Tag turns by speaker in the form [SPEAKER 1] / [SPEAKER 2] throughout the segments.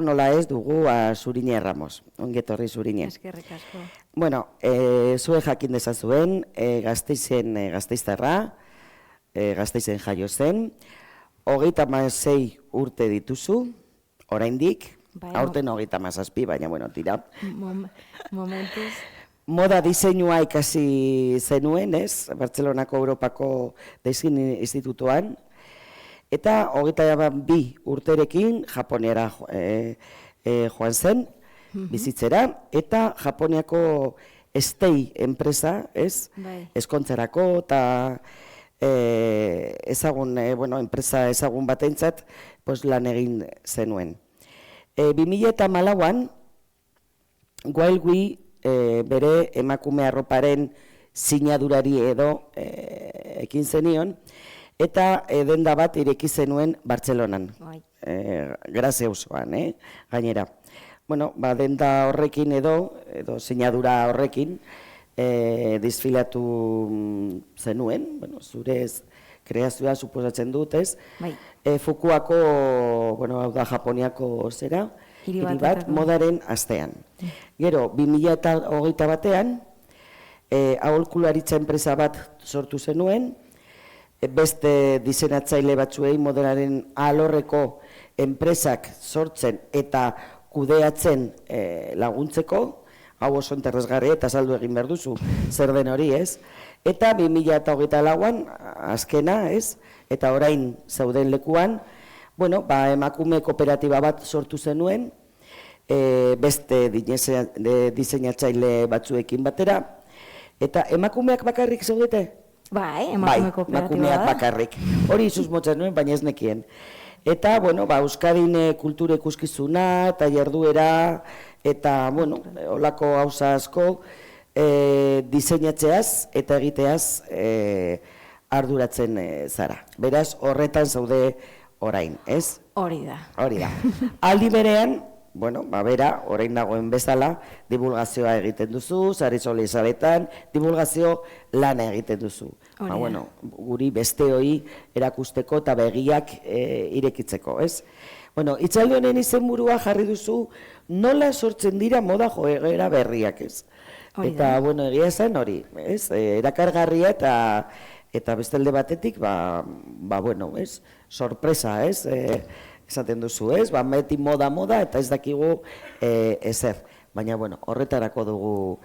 [SPEAKER 1] Nola ez dugu Zuriñe Ramos, ongetorri Zuriñe.
[SPEAKER 2] Eskerrik asko.
[SPEAKER 1] Bueno, zuen jakin dezazuen, Gasteizen gasteiztarra, Gasteizen jaio zen, 36 urte dituzu, oraindik, aurten 37, baina bueno, tira.
[SPEAKER 2] Momentuz.
[SPEAKER 1] Moda diseinua ikasi zenuen, ez? Bartzelonako Europako Design Institutuan. Eta 22 urterekin Japoniara joan zen, bizitzera, eta Japoniako Stei enpresa, ez? Ezkontzerako, eta enpresa ezagun batentzat lan egin zenuen. 2014an, Wild bere emakume arroparen sinadurari edo ekin zenion, eta denda bat ireki zenuen Bartzelonan, Grazia auzoan, gainera. Bueno, denda horrekin edo sinadura horrekin desfilatu zenuen, zure kreazioa suposatzen dut, ez? Fukuako, hau da Japoniako zera, hiri bat modaren astean. Gero, 2021 batean, aholkularitza enpresa bat sortu zenuen, beste diseinatzaile batzuei modelaren alorreko enpresak sortzen eta kudeatzen laguntzeko, hau oso interesgarria eta saldu egin behar duzu, zer den hori, ez? Eta 2024an, azkena, ez? Eta orain zauden lekuan, emakume kooperatiba bat sortu zenuen, beste diseinatzaile batzuekin batera, eta emakumeak bakarrik zaudete?
[SPEAKER 2] Bai, emakume kooperatiba da.
[SPEAKER 1] Emakumeak bakarrik. Hori izuz motzen nuen, baina ez nekien. Eta, Euskadin kultura ikuskizuna, eta jarduera, eta, holako gauza asko, diseinatzeaz eta egiteaz arduratzen zara. Beraz, horretan zaude orain, ez?
[SPEAKER 2] Hori da.
[SPEAKER 1] Hori da. Aldi berean, bera, orain dagoen bezala, divulgazioa egiten duzu, sare sozialetan, divulgazio lana egiten duzu. Guri besteoi erakusteko eta begiak irekitzeko, ez? Hitzaldi honen izenburua jarri duzu, nola sortzen dira moda joera berriak, ez? Eta, egia zen hori, ez? Erakargarria eta bestalde batetik, sorpresa, ez? Esaten duzu, ez? Beti moda eta ez dakigu ezer. Baina, horretarako dugu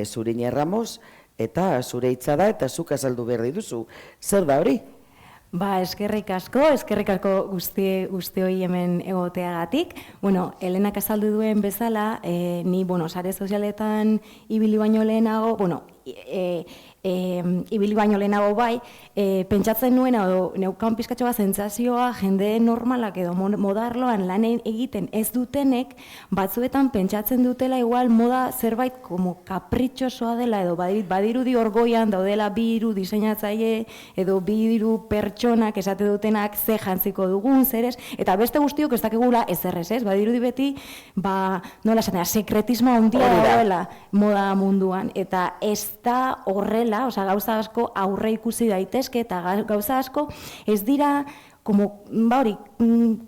[SPEAKER 1] Zuriñe Ramos, eta zure hitza da, eta zuk azaldu behar duzu. Zer da hori?
[SPEAKER 2] Eskerrik asko guztioi hemen egoteagatik. Helenak azaldu duen bezala, ni, sare sozialetan ibili baino lehenago, bai, pentsatzen nuen, neukan pizkatxo bat sentsazioa, jende normalak edo modarloan lan egiten ez dutenek, batzuetan pentsatzen dutela igual moda zerbait como kapritxosoa dela, edo badirudi orgoian daudela biru diseinatzaile, edo biru pertsonak esate dutenak ze jantziko dugun, zerez, eta beste guztiok ez dakigula ezerrez, ez? Badirudi beti, nola esatea, sekretismo handia dagoela moda munduan, eta ez da horrela, gauza asko aurre ikusi daitezke eta gauza asko ez dira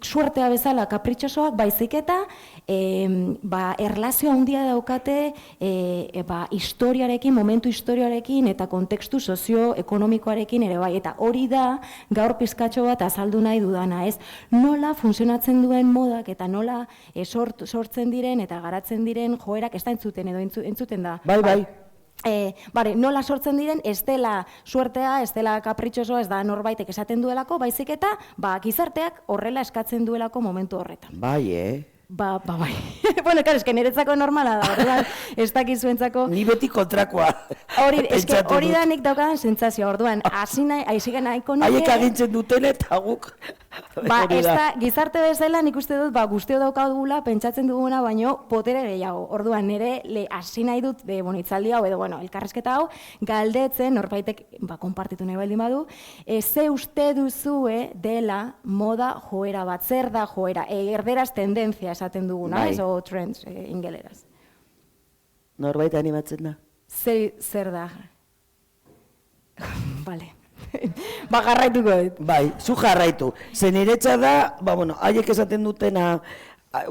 [SPEAKER 2] suertea bezala kapritxosoak, baizik eta erlazio handia daukate historiarekin, momentu historiarekin eta kontekstu sozioekonomikoarekin ere bai. Eta hori da gaur pizkatxo bat azaldu nahi dudana, ez? Nola funtzionatzen duen modak eta nola sortzen diren eta garatzen diren joerak ez da entzuten edo entzuten da.
[SPEAKER 1] Bai.
[SPEAKER 2] Nola sortzen diren, ez dela suertea, ez dela kapritxosoa, ez da norbaitek esaten duelako, baizik eta gizarteak horrela eskatzen duelako momentu horretan.
[SPEAKER 1] Bai,
[SPEAKER 2] Bai. Eske niretzako normala da, orduan, ez dakizuentzako...
[SPEAKER 1] Ni beti kontrakoa.
[SPEAKER 2] Hori da nik daukadan sentsazioa, orduan, aizigen nahiko nuke...
[SPEAKER 1] Haiek agintzen duten eta guk...
[SPEAKER 2] Ez da, gizarte bezala nik uste dut, guztio daukagula, pentsatzen duguna, baino potere gehiago. Orduan, nire hasi nahi dut, hitzaldi hau, edo, elkarrezketa hau, galdetzen, norbaitek, konpartitu nahi baldin badu, ze uste duzue dela moda joera bat, zer da joera, erderaz tendentzia esaten duguna, ez, o trends ingeleraz.
[SPEAKER 1] Norbait animatzen da?
[SPEAKER 2] Zer da? Bale. Jarraituko dut.
[SPEAKER 1] Bai, zu jarraitu. Zen iretsa da, haiek esaten dutena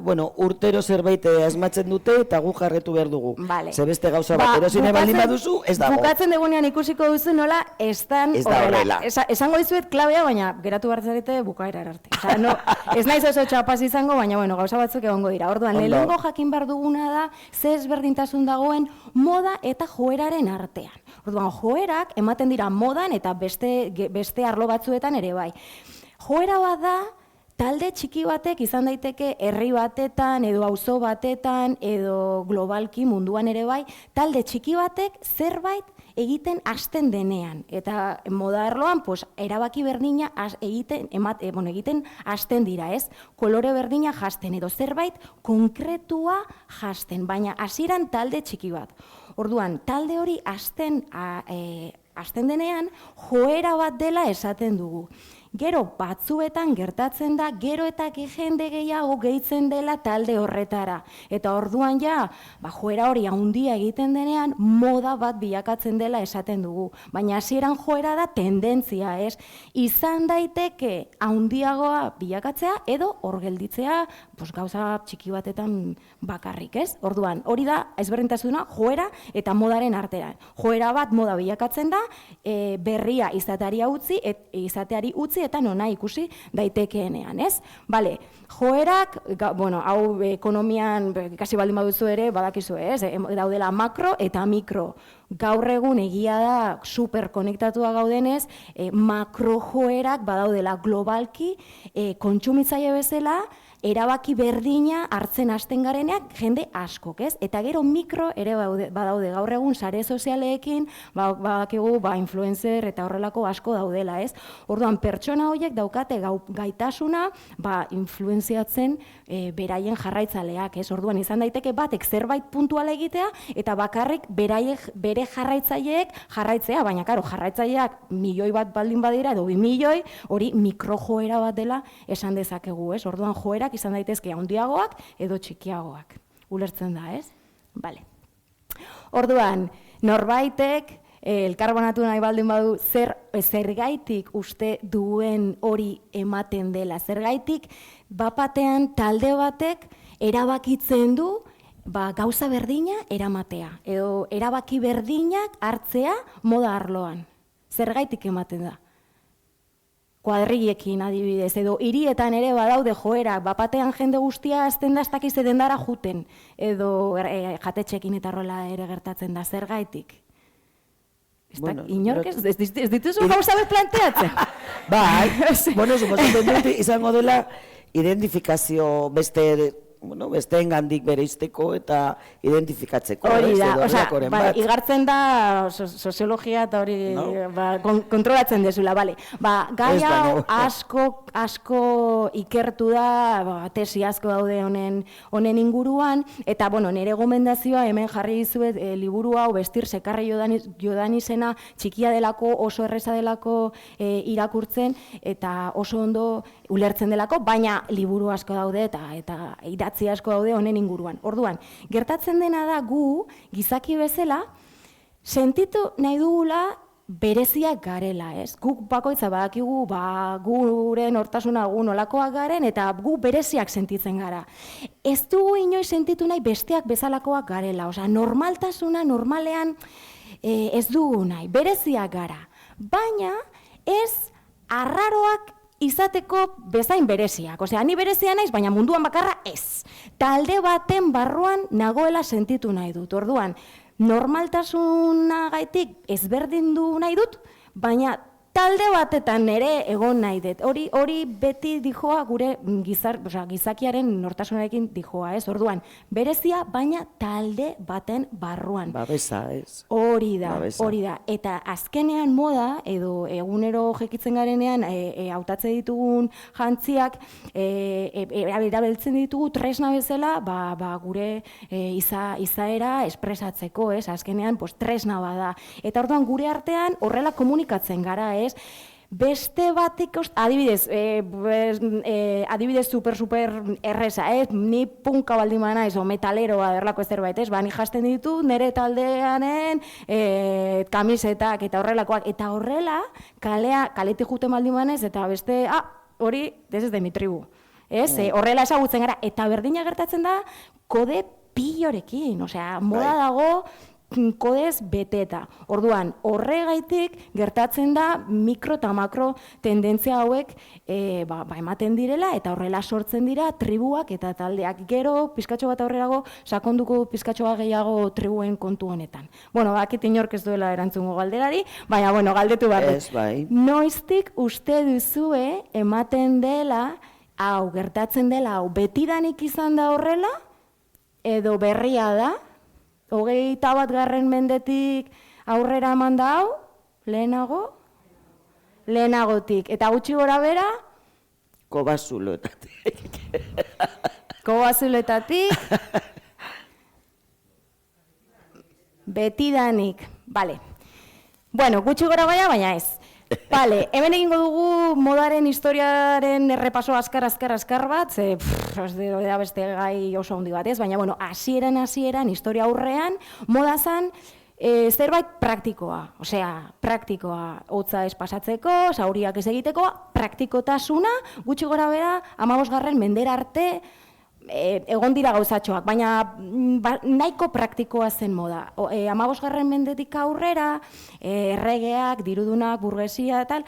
[SPEAKER 1] bueno, urtero zerbait asmatzen dute eta gu jarretu behar dugu.
[SPEAKER 2] Vale.
[SPEAKER 1] Ze beste gauza bat erosine baldin baduzu, ez dago.
[SPEAKER 2] Bukatzen degunean ikusiko duzu nola ez dan horrela. Esango dizuet klabea, baina geratu behar zarete bukaera arte. Osa, no, ez naiz oso txapaz izango, baina bueno, gauza batzuk egongo dira. Orduan, lehenengo jakin behar duguna da, ze ezberdintasun dagoen moda eta joeraren artean. Orduan, joerak ematen dira modan eta beste arlo batzuetan ere bai. Joera bat da, talde txiki batek izan daiteke herri batetan, edo auzo batetan, edo globalki munduan ere bai, talde txiki batek zerbait egiten hasten denean. Eta moda arloan, erabaki berdina egiten hasten dira, ez? Kolore berdina jasten, edo zerbait konkretua jasten, baina hasieran talde txiki bat. Orduan, talde hori hasten denean, joera bat dela esaten dugu. Gero batzuetan gertatzen da, gero eta jende gehiago gehitzen dela talde horretara. Eta orduan joera hori handia egiten denean, moda bat bilakatzen dela esaten dugu. Baina hasieran joera da tendentzia, ez? Izan daiteke handiagoa bilakatzea edo hor gelditzea gauza txiki batetan bakarrik, ez? Orduan, hori da ezberdintasuna joera eta modaren artean. Joera bat moda bilakatzen da, berria izateari utzi eta nona ikusi daitekeenean, ez? Bale, joerak, hau ekonomian ikasi baldin baduzu ere, badakizu, ez? Daudela makro eta mikro. Gaur egun egia da superkonektatua gaudenez, makro joerak badaudela globalki, kontsumitzaile bezala, erabaki berdina hartzen hasten gareneak jende askok, ez? Eta gero mikro ere badaude gaur egun sare sozialeekin, badakigu influencer eta horrelako asko daudela, ez? Orduan pertsona horiek daukate gaitasuna influenziatzen beraien jarraitzaileak, ez? Orduan izan daiteke batek zerbait puntuala egitea eta bakarrik bere jarraitzaileek jarraitzea, baina karo, jarraitzaileak milioi bat baldin badira edo 2 milioi, hori mikrojoera bat dela esan dezakegu, ez? Orduan joerak izan daitezke handiagoak edo txikiagoak. Ulertzen da, ez? Bale. Orduan, norbaitek elkarbonatu nahi baldin badu zergaitik uste duen hori ematen dela. Zergaitik bapatean talde batek erabakitzen du gauza berdina eramatea edo erabaki berdinak hartzea moda arloan. Zergaitik ematen da. Kuadrillekin adibidez, edo hirietan ere badaude joera, bapatean jende guztia azten da ez dakiz dendara juten, edo jatetxekin eta rola ere gertatzen da, zergaitik. Inork ez dituzu gauza bet planteatzen?
[SPEAKER 1] Bai, suposatzen dut izango dela identifikazio besteen gandik bereizteko eta identifikatzeko.
[SPEAKER 2] Hori da, igartzen da soziologia eta hori kontrolatzen dezula, bale. Gai hau asko ikertu da, tesi asko daude honen inguruan, eta nire gomendazioa hemen jarri dizuet liburu hau Bestir Sekarri Jodanizena txikia delako, oso erreza delako irakurtzen, eta oso ondo ulertzen delako, baina liburu asko daude eta idatzi asko daude honen inguruan. Orduan, gertatzen dena da gu, gizaki bezala, sentitu nahi dugula bereziak garela, ez? Guk bakoitza badakigu, gure nortasuna gu nolakoak garen, eta gu bereziak sentitzen gara. Ez dugu inoiz sentitu nahi besteak bezalakoak garela, normaltasuna normalean ez dugu nahi, bereziak gara. Baina ez arraroak izateko bezain bereziak. Ni berezia naiz, baina munduan bakarra ez. Talde baten barruan nagoela sentitu nahi dut. Orduan, normaltasunagaitik ezberdindu nahi dut, baina talde batetan ere egon nahi dut. Hori beti dijoa gure gizakiaren nortasunarekin dijoa, ez? Orduan, berezia, baina talde baten barruan.
[SPEAKER 1] Babesa, ez?
[SPEAKER 2] Hori da. Eta azkenean moda, edo egunero jekitzen garenean, hautatze ditugun jantziak, erabiltzen ditugu tresna bezala, gure izaera espresatzeko, ez? Azkenean, tresna bada. Eta orduan, gure artean horrela komunikatzen gara, ez? Beste batik, adibidez super erreza, ni punka baldin naiz, o metaleroa derlako zerbait, ni jasten ditu nire taldeanen kamisetak eta horrelakoak, eta horrela kaletik juten baldin naiz, eta beste, hori, ez de mi tribu. Ez, horrela ezagutzen gara, eta berdina gertatzen da kode pilorekin, osea, moda dago kodez beteta. Orduan, horregaitik gertatzen da mikro eta makro tendentzia hauek ematen direla eta horrela sortzen dira tribuak eta taldeak. Gero, pizkatxo bat aurrerago, sakonduko pizkatxoa gehiago tribuen kontu honetan. Bueno, bakit inork ez duela erantzungo galderari, baina, bueno, galdetu behar dut.
[SPEAKER 1] Bai.
[SPEAKER 2] Noiztik uste duzue ematen dela, hau, gertatzen dela, hau, betidanik izan da horrela, edo berria da, 21. mendetik aurrera eman da hau, lehenagotik. Eta gutxi gora bera?
[SPEAKER 1] Kobazuloetatik.
[SPEAKER 2] Betidanik, bale. Bueno, gutxi gora baina ez. Bale, hemen egingo dugu modaren historiaren errepaso azkar bat, da beste gai oso handi bat ez, baina, bueno, hasieran, historia aurrean, moda zan zerbait praktikoa, osea, praktikoa, hotza ez pasatzeko, zauriak ez egiteko, praktikotasuna, gutxi gora bera, 15. mendera arte, egon dira gauzatxoak, baina nahiko praktikoa zen moda. 15. mendetik aurrera, erregeak, dirudunak, burgesia eta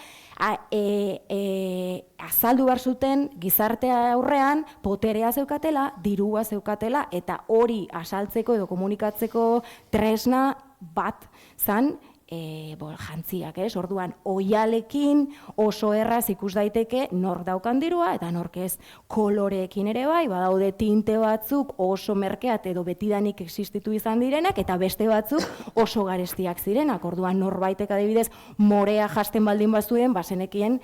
[SPEAKER 2] azaldu behar zuten gizartea aurrean poterea zeukatela, dirua zeukatela, eta hori asaltzeko edo komunikatzeko tresna bat zan, jantziak, orduan, oialekin oso erraz ikus daiteke nork daukan dirua, eta nork ez koloreekin ere bai, badaude tinte batzuk oso merkeat edo betidanik existitu izan direnak, eta beste batzuk oso garestiak zirenak, orduan norbaitek adibidez morea jasten baldin bazuen, bazenekien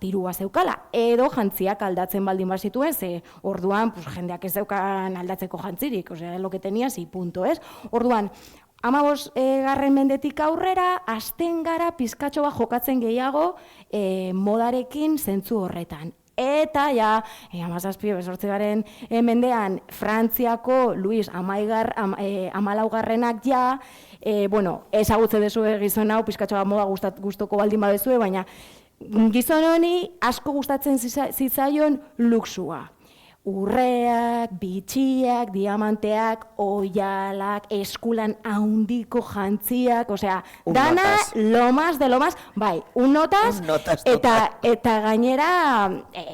[SPEAKER 2] dirua zeukala, edo jantziak aldatzen baldin bazituen, ze orduan jendeak ez zeukan aldatzeko jantzirik, osea, lo que tenías y punto, ez? Orduan, 15. mendetik aurrera, hasten gara pizkatxo bat jokatzen gehiago modarekin zentzu horretan. Eta, 17. mendean, Frantziako Luis XIV ezagutze dezue gizon hau, pizkatxo bat moda gustoko baldin badezue, baina gizon honi asko gustatzen zitzaion luxua. Urreak, bitxiak, diamanteak, oialak, eskulan handiko jantziak, osea, dana lo más de lo más, bai, un notas eta gainera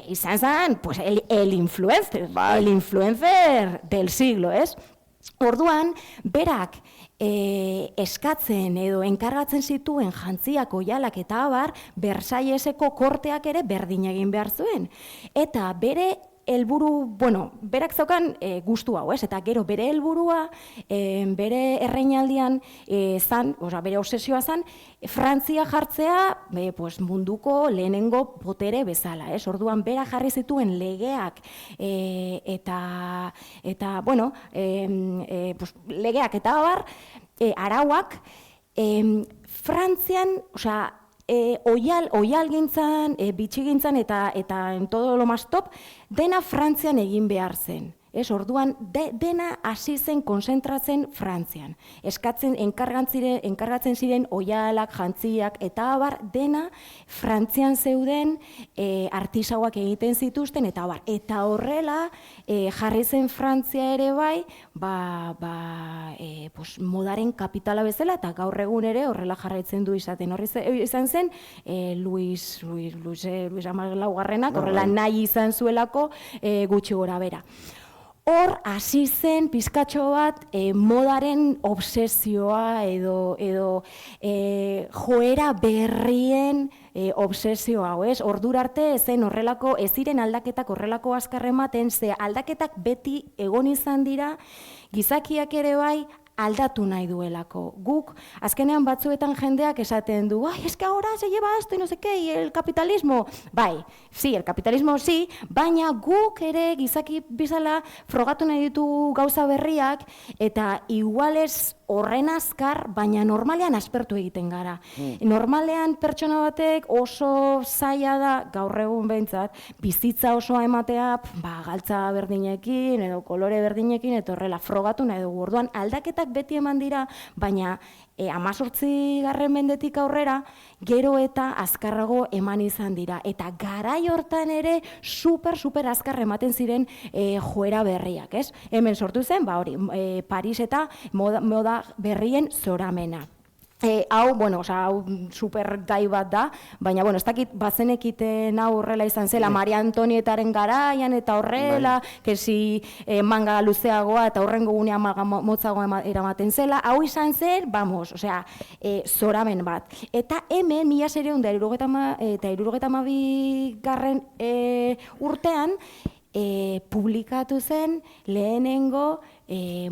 [SPEAKER 2] izan zen, pues el influencer del siglo, ez? Orduan, berak eskatzen edo enkargatzen zituen jantziak, oialak eta abar, Versailleseko korteak ere berdin egin behar zuen. Eta bere helburu, berak zaukan gustu hau, eta gero bere helburua, bere erreinaldian zan, bere obsesioa zan, Frantzia jartzea munduko lehenengo botere bezala, orduan bera jarri zituen legeak legeak eta abar, arauak, Frantzian, oialgintzan, bitxigintzan eta en todo lo más top, dena Frantzian egin behar zen. Orduan, dena hasi zen konzentratzen Frantzian. Enkargatzen ziren oialak, jantziak eta abar, dena Frantzian zeuden artisauak egiten zituzten eta abar. Eta horrela, jarri zen Frantzia ere bai, modaren kapitala bezala, eta gaur egun ere horrela jarraitzen du izaten. Horri izan zen, Luis XIV-ak horrela nahi izan zuelako gutxi gora bera. Hor, hasi zen pizkatxo bat modaren obsesioa edo joera berrien obsesioa, ordura arte zen horrelako, ez ziren aldaketak horrelako azkar ematen, ze aldaketak beti egon izan dira, gizakiak ere bai aldatu nahi duelako. Guk, azkenean batzuetan jendeak esaten du, es que ahora se lleva esto y no sé qué, y el capitalismo. Bai, sí, el capitalismo sí, baina guk ere gizaki bizala frogatu nahi ditu gauza berriak, eta igualez horren azkar, baina normalean aspertu egiten gara. Normalean pertsona batek oso zaila da, gaur egun behintzat, bizitza osoa ematea, galtza berdinekin, edo kolore berdinekin, eta horrela frogatu nahi dugu. Orduan, aldaketak beti eman dira, baina 18. mendetik aurrera, gero eta azkarrago eman izan dira. Eta garai hortan ere super azkar ematen ziren joera berriak, ez? Hemen sortu zen, Paris eta moda berrien zoramena. Hau, hau super gai bat da, baina, ez dakit bazenekiten hau horrela izan zela, Maria Antonietaren garaian eta horrela, kesi manga luzeagoa eta horrengo gunean motzagoa eramaten zela, hau izan zer, zoramen bat. Eta hemen, 1972 urtean, publikatu zen lehenengo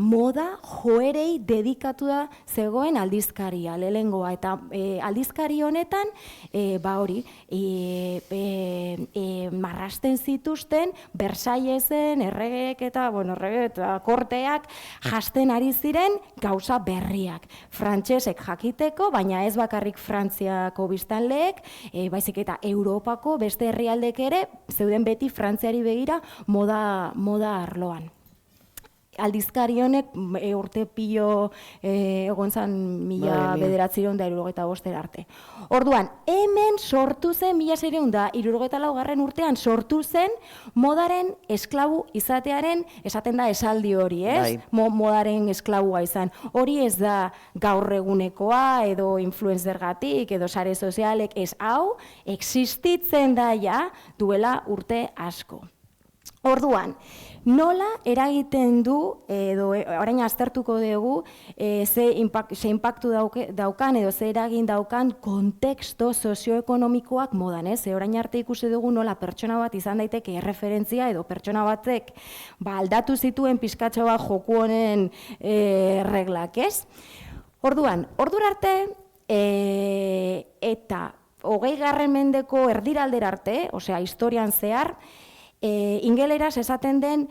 [SPEAKER 2] moda joerei dedikatua zegoen aldizkaria, lehenengoa, eta aldizkari honetan, marrasten zituzten, Versaillesen, erregeek eta korteak jasten ari ziren gauza berriak. Frantsesek jakiteko, baina ez bakarrik Frantziako biztanleek, baizik eta Europako beste herrialdek ere, zeuden beti Frantziari begira moda arloan. Aldizkari honek urte pilo egon zan 1975 arte. Orduan, hemen sortu zen 1974 urtean sortu zen modaren esklabu izatearen, esaten da esaldi hori, ez? Modaren esklabua izan. Hori ez da gaur egunekoa edo influencergatik edo sare sozialek, ez hau, existitzen da ja duela urte asko. Orduan, nola eragiten du, edo orain aztertuko dugu, ze inpaktu daukan edo ze eragin daukan konteksto sozioekonomikoak modan, ez? Orain arte ikusi dugu nola pertsona bat izan daiteke erreferentzia edo pertsona batek aldatu zituen pizkatxo bat joku honen reglak, ez? Orduan, ordura arte eta 20. mendeko erdiraldera arte, osea, historian zehar, ingeleraz esaten den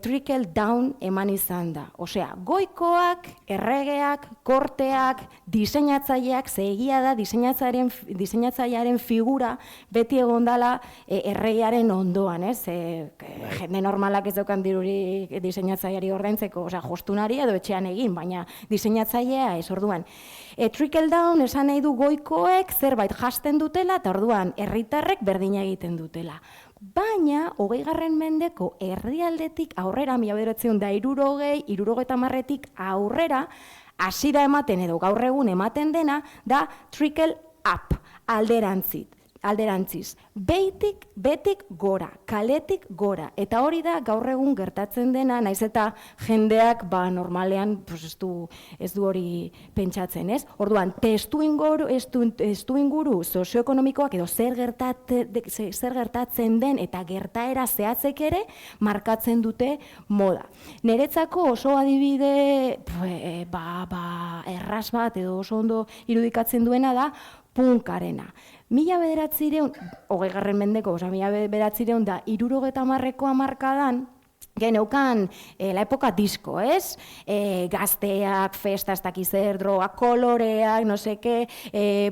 [SPEAKER 2] trickle down eman izan da. Osea, goikoak, erregeak, korteak, diseinatzaileak, egia da diseinatzailearen figura beti egondala erregearen ondoan, ez? Jende normalak ez daukan dirurik diseinatzaileari ordaintzeko, osea, jostunari edo etxean egin, baina diseinatzailea ez, orduan. Trickle down esan nahi du goikoek zerbait jasten dutela eta orduan herritarrek berdina egiten dutela. Baina, 20. mendeko erdialdetik aurrera, 1960-tik aurrera, hasi da ematen edo gaur egun ematen dena, da trickle up, alderantziz. Betik gora, kaletik gora. Eta hori da gaur egun gertatzen dena, naiz eta jendeak normalean ez du hori pentsatzen, ez? Orduan, testuinguru sozioekonomikoak edo zer gertatzen den eta gertaera zehatzek ere markatzen dute moda. Niretzako oso adibide erraz bat edo oso ondo irudikatzen duena da punkarena. 20. mendeko, 1970ko hamarkadan, geneukan la epoka disko, ez? Gazteak, festa, ez dakiz zer, droga, koloreak, no seke,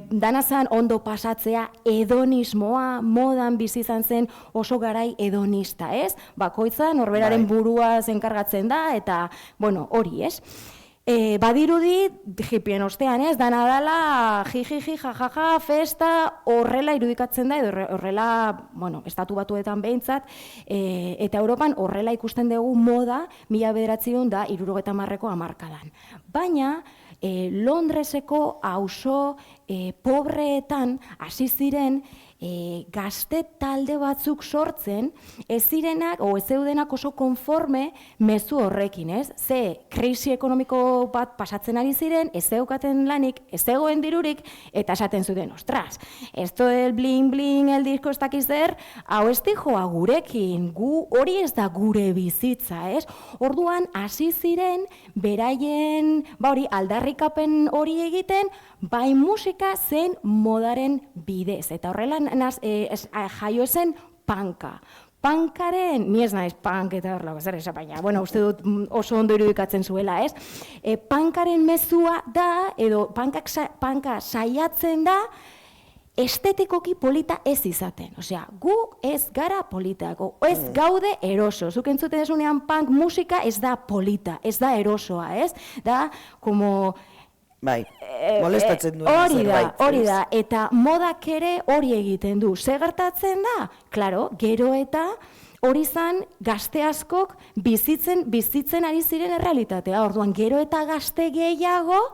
[SPEAKER 2] danazan ondo pasatzea, hedonismoa, modan bizi izan zen oso garai hedonista, ez? Bakoitza norberaren burua zenkargatzen da, eta, hori, ez? Badirudi, hippien ostean, ez, dana dala, jajaja, festa, horrela irudikatzen da, edo horrela, estatu batuetan behintzat, eta Europan horrela ikusten dugu moda 1970ko hamarkadan. Baina, Londreseko auzo pobreetan hasi ziren gazte talde batzuk sortzen, ez zirenak, ez zeudenak oso konforme mezu horrekin, ez? Ze krisi ekonomiko bat pasatzen ari ziren, ez zeukaten lanik, ez zegoen dirurik, eta esaten zuten, ostras, esto del bling bling, el disco ez dakiz zer, hau ez dijoa gurekin, hori ez da gure bizitza, ez? Orduan, hasi ziren, beraien, aldarrikapen hori egiten, bai musika zen modaren bidez, eta horrela jaio zen panka. Pankaren, ni ez naiz punk eta horrela, zer esan, baina, uste dut oso ondo irudikatzen zuela, ez? Pankaren mezua da, edo panka saiatzen da, estetikoki polita ez izaten. Osea, gu ez gara politako, ez gaude eroso. Zuk entzuten desunean punk musika ez da polita, ez da erosoa, ez? Da, como
[SPEAKER 1] Bai, molestatzen duen zerbait.
[SPEAKER 2] Hori da, eta modak ere hori egiten du. Ze gertatzen da? Claro, gero eta hori zan gazte askok bizitzen ari ziren errealitatea. Orduan, gero eta gazte gehiago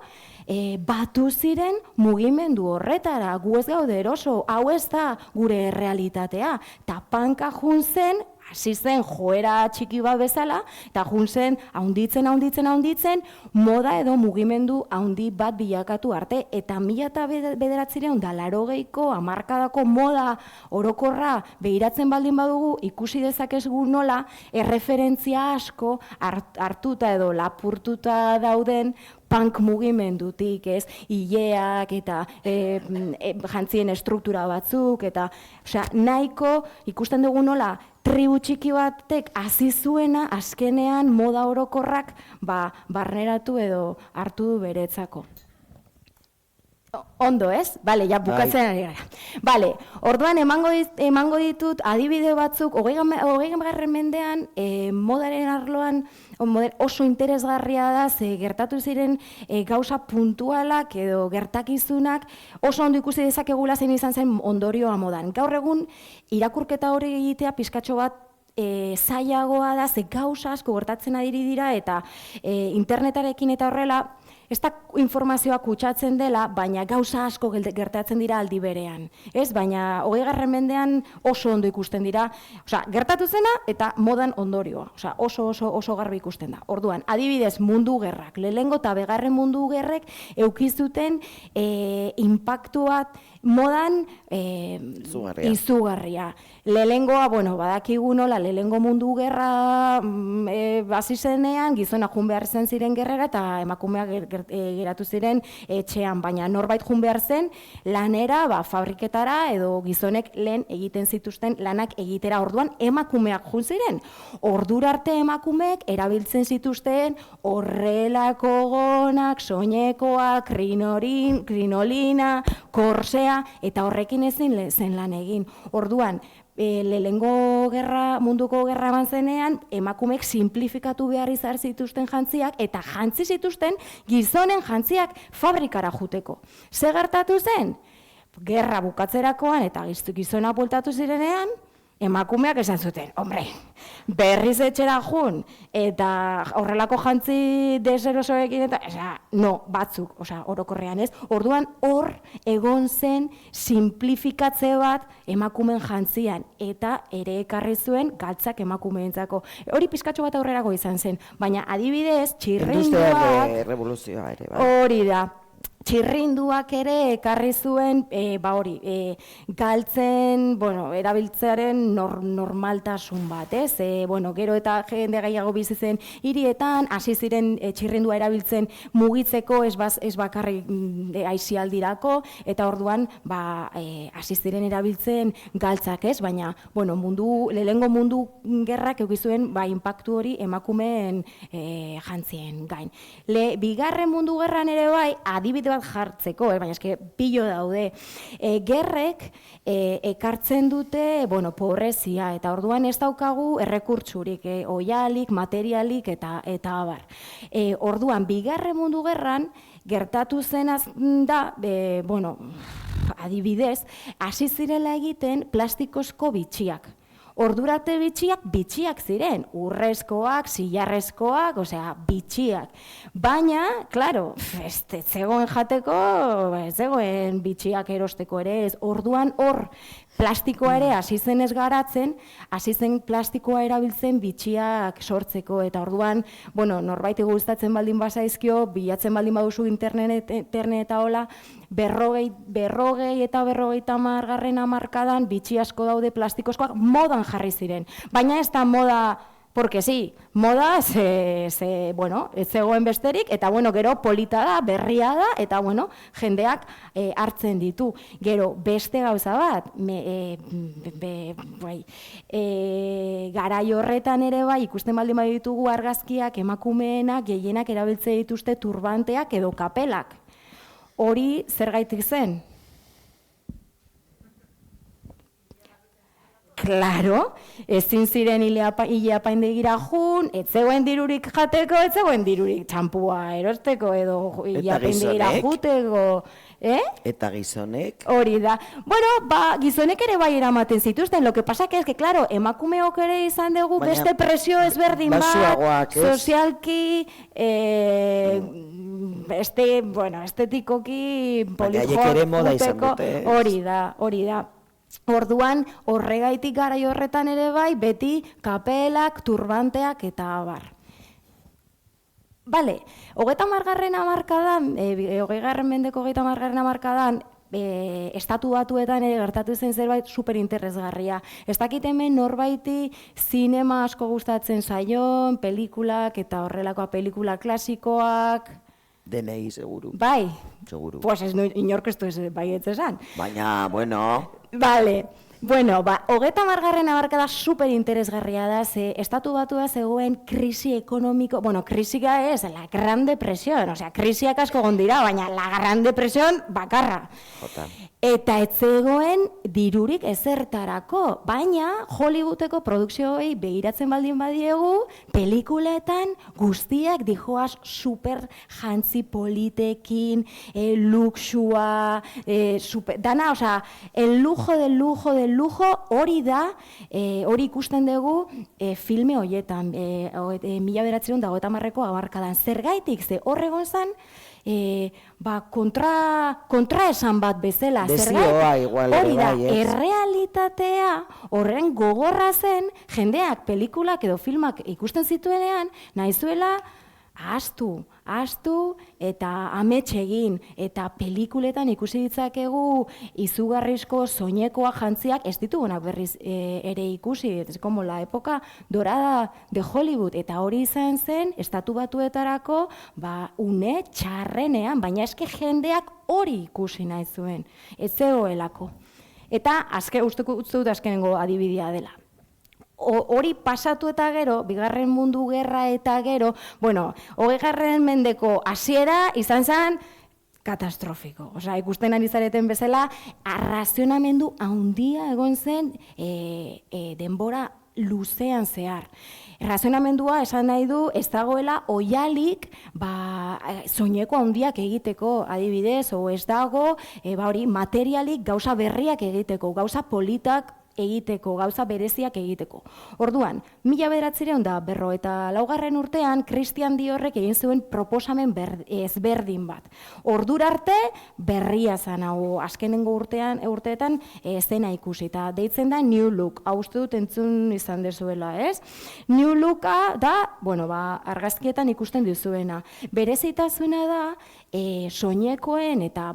[SPEAKER 2] batu ziren mugimendu horretara. Gu ez gaude eroso, hau ez da gure errealitatea. Ta panka jun zen, hasi zen joera txiki bat bezala, eta jun zen haunditzen, moda edo mugimendu haundi bat bilakatu arte. Eta 1980ko hamarkadako moda orokorra begiratzen baldin badugu, ikusi dezakezgu nola erreferentzia asko hartuta edo lapurtuta dauden punk mugimendutik, ez, hileak eta jantzien estruktura batzuk, eta nahiko ikusten dugu nola tribu txiki batek hasi zuena azkenean moda orokorrak barneratu edo hartu du beretzako. Ondo, ez? Bale, ja bukatzen ari gara. Bale, orduan emango ditut adibide batzuk, 20. mendean modaren arloan oso interesgarria da, ze gertatu ziren gauza puntualak edo gertakizunak oso ondo ikusi dezakegula zein izan zen ondorioa modan. Gaur egun irakurketa hori egitea pizkatxo bat zailagoa da, ze gauza asko gertatzen ari dira eta internetarekin eta horrela ez da informazioa kutsatzen dela, baina gauza asko gertatzen dira aldi berean. Ez, baina 20. mendean oso ondo ikusten dira, gertatu zena eta modan ondorioa. Oso garbi ikusten da. Orduan, adibidez mundu gerrak, lehenengo eta bigarren mundu gerrek eukizuten inpaktu bat modan izugarria. Lehenengoa, badakigu nola, lehenengo mundu gerra hasi zenean, gizona jun behar zen ziren gerrera eta emakumeak geratu ziren etxean, baina norbait jun behar zen lanera, fabriketara edo gizonek lehen egiten zituzten lanak egitera. Orduan emakumeak jun ziren. Ordura arte emakumeek erabiltzen zituzten horrelako gonak, soinekoak, krinolina, korsea, eta horrekin ezin zen lan egin. Orduan, lehenengo munduko gerra eman zenean, emakumeek simplifikatu behar izan zituzten jantziak, eta jantzi zituzten gizonen jantziak fabrikara juteko. Ze gertatu zen? Gerra bukatzerakoan eta gizona bueltatu zirenean, emakumeak esan zuten, hombre, berriz etxera jun, eta horrelako jantzi deserosoekin, eta, batzuk, orokorrean ez. Orduan, hor egon zen simplifikatze bat emakumen jantzian, eta ere ekarri zuen galtzak emakumeentzako. Hori pizkatxo bat aurrerago izan zen, baina adibidez, txirrinduak,
[SPEAKER 1] revoluzioa ere,
[SPEAKER 2] hori da. Txirrinduak ere ekarri zuen, galtzen, erabiltzearen normaltasun bat, ez? Gero eta jende gehiago bizi zen hirietan, hasi ziren txirrindua erabiltzen mugitzeko, ez bakarrik aisialdirako, eta orduan, hasi ziren erabiltzen galtzak, ez? Baina, lehenengo mundu gerrak eukizuen, inpaktu hori emakumeen jantzien gain. Bigarren mundu gerran ere adibide bat jartzeko, baina eske pilo daude. Gerrek ekartzen dute, pobrezia, eta orduan ez daukagu errekurtsurik, oialik, materialik eta abar. Orduan, bigarren mundu gerran, gertatu zen da, adibidez, hasi zirela egiten plastikozko bitxiak. Ordurate bitxiak ziren, urrezkoak, zilarrezkoak, bitxiak. Baina, klaro, ez zegoen jateko, ez zegoen bitxiak erosteko ere ez. Orduan hor, plastikoa ere hasi zen ez garatzen, hasi zen plastikoa erabiltzen bitxiak sortzeko. Eta orduan, norbaiti gustatzen baldin bazaizkio, bilatzen baldin baduzu internet eta hola, 40 eta 50 hamarkadan bitxi asko daude plastikozkoak modan jarri ziren. Baina ez da moda, porque sí, moda, ez zegoen besterik, eta gero polita da, berria da, eta jendeak hartzen ditu. Gero, beste gauza bat, garai horretan ere ikusten baldin baditugu argazkiak, emakumeenak, gehienak erabiltzen dituzte turbanteak edo kapelak. Hori zergaitik zen? Claro, ezin ziren hile apaindegira jun, ez zegoen dirurik jateko, ez zegoen dirurik txampua erosteko edo hile apaindegira juteko.
[SPEAKER 1] Eta gizonek?
[SPEAKER 2] Hori da. Bueno, gizonek ere bai eramaten zituzten, lo que pasa que es que, claro, emakumeok ere izan dugu beste presio ezberdin bat, sozialki, estetikoki, politiko, hori da. Orduan, horregaitik garai horretan ere bai, beti kapelak, turbanteak eta abar. Bale, 30. hamarkadan, 20. mendeko 30. hamarkadan, Estatu Batuetan ere gertatu zen zerbait superinteresgarria. Ez dakit hemen norbaiti zinema asko gustatzen zaion, pelikulak eta horrelakoa pelikula klasikoak.
[SPEAKER 1] Denei, seguru.
[SPEAKER 2] Bai?
[SPEAKER 1] Seguru.
[SPEAKER 2] Pues ez inork ez du baietz esan.
[SPEAKER 1] Baina, bueno...
[SPEAKER 2] Vale. Bueno, 30. hamarkada superinteresgarria da, ze Estatu Batua zegoen krisi ekonomiko, bueno, krisika ez, la Gran Depresión, osea, krisiak asko gondira, baina la Gran Depresión bakarra.
[SPEAKER 1] Jota.
[SPEAKER 2] Eta ez zegoen dirurik ezertarako, baina Hollywoodeko produkzioei begiratzen baldin badiegu, pelikuletan guztiak dijoaz super jantzi politekin, luxua, dana, osea, el lujo del lujo del lujo, hori da, hori ikusten dugu filme horietan, 1990ko hamarkadan. Zergaitik, ze horregon zen, kontra esan bat bezala.
[SPEAKER 1] Desioa igual ere bai, ez?
[SPEAKER 2] Errealitatea horren gogorra zen, jendeak pelikulak edo filmak ikusten zituenean, nahizuela ahaztu eta amets egin, eta pelikuletan ikusi ditzakegu izugarrizko soinekoak jantziak ez ditugunak berriz ere ikusi, ez como la época dorada de Hollywood, eta hori izan zen Estatu Batuetarako une txarrenean, baina eske jendeak hori ikusi nahi zuen, ez zegoelako. Eta uste dut azkenengo adibidea dela. Hori pasatu eta gero, Bigarren Mundu Gerra eta gero, bueno, 20. mendeko hasiera izan zen katastrofiko. Osea, ikusten ari zareten bezala, arrazionamendu handia egon zen denbora luzean zehar. Razionamendua esan nahi du ez dagoela oialik soineko handiak egiteko adibidez, o ez dago hori materialik gauza berriak egiteko, gauza politak egiteko, gauza bereziak egiteko. Orduan, 1954 urtean, Christian Diorrek egin zuen proposamen ezberdin bat. Ordura arte, berria zen hau, azkenengo urteetan zena ikusi, eta deitzen da New Look, hau uste dut entzun izan dezuela, ez? New Looka da, argazkietan ikusten duzuena. Berezitasuna da, soinekoen eta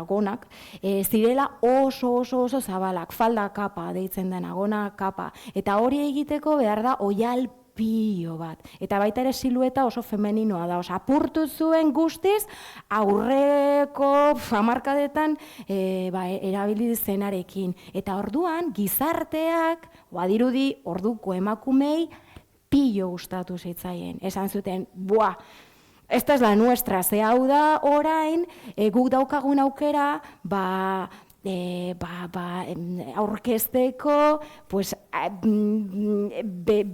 [SPEAKER 2] gonak zirela oso zabalak, falda kapa deitzen dena, gona kapa, eta hori egiteko behar da oial pilo bat, eta baita ere silueta oso femeninoa da, apurtu zuen guztiz aurreko hamarkadetan erabili zenarekin, eta orduan gizarteak, badirudi orduko emakumei pilo gustatu zitzaien, esan zuten, esta es la nuestra, ze hau da orain, guk daukagun aukera, aurkezteko, pues,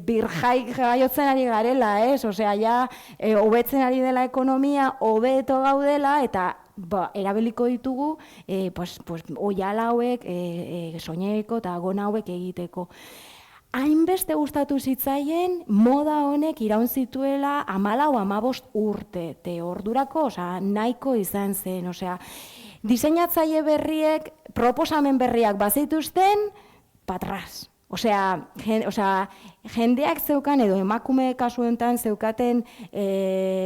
[SPEAKER 2] birjaiotzen ari garela, ez? Osea, ja, hobetzen ari dela ekonomia, hobeto gaudela, eta erabiliko ditugu, oial hauek, soineko eta gona hauek egiteko. Hainbeste gustatu zitzaien, moda honek iraun zituela 14-15 urte, ordurako, nahiko izan zen, diseinatzaile berriek, proposamen berriak bazituzten, patraz. Jendeak zeukan, edo emakume kasuentan zeukaten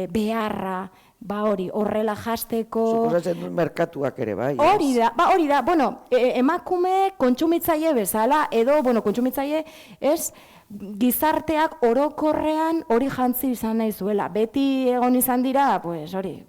[SPEAKER 2] beharra, hori, horrela jasteko...
[SPEAKER 1] Suposatzen dut merkatuak ere, bai.
[SPEAKER 2] Hori da, emakume kontsumitzaile bezala, edo, kontsumitzaile ez, gizarteak orokorrean hori jantzi izan nahi zuela. Beti egon izan dira, hori,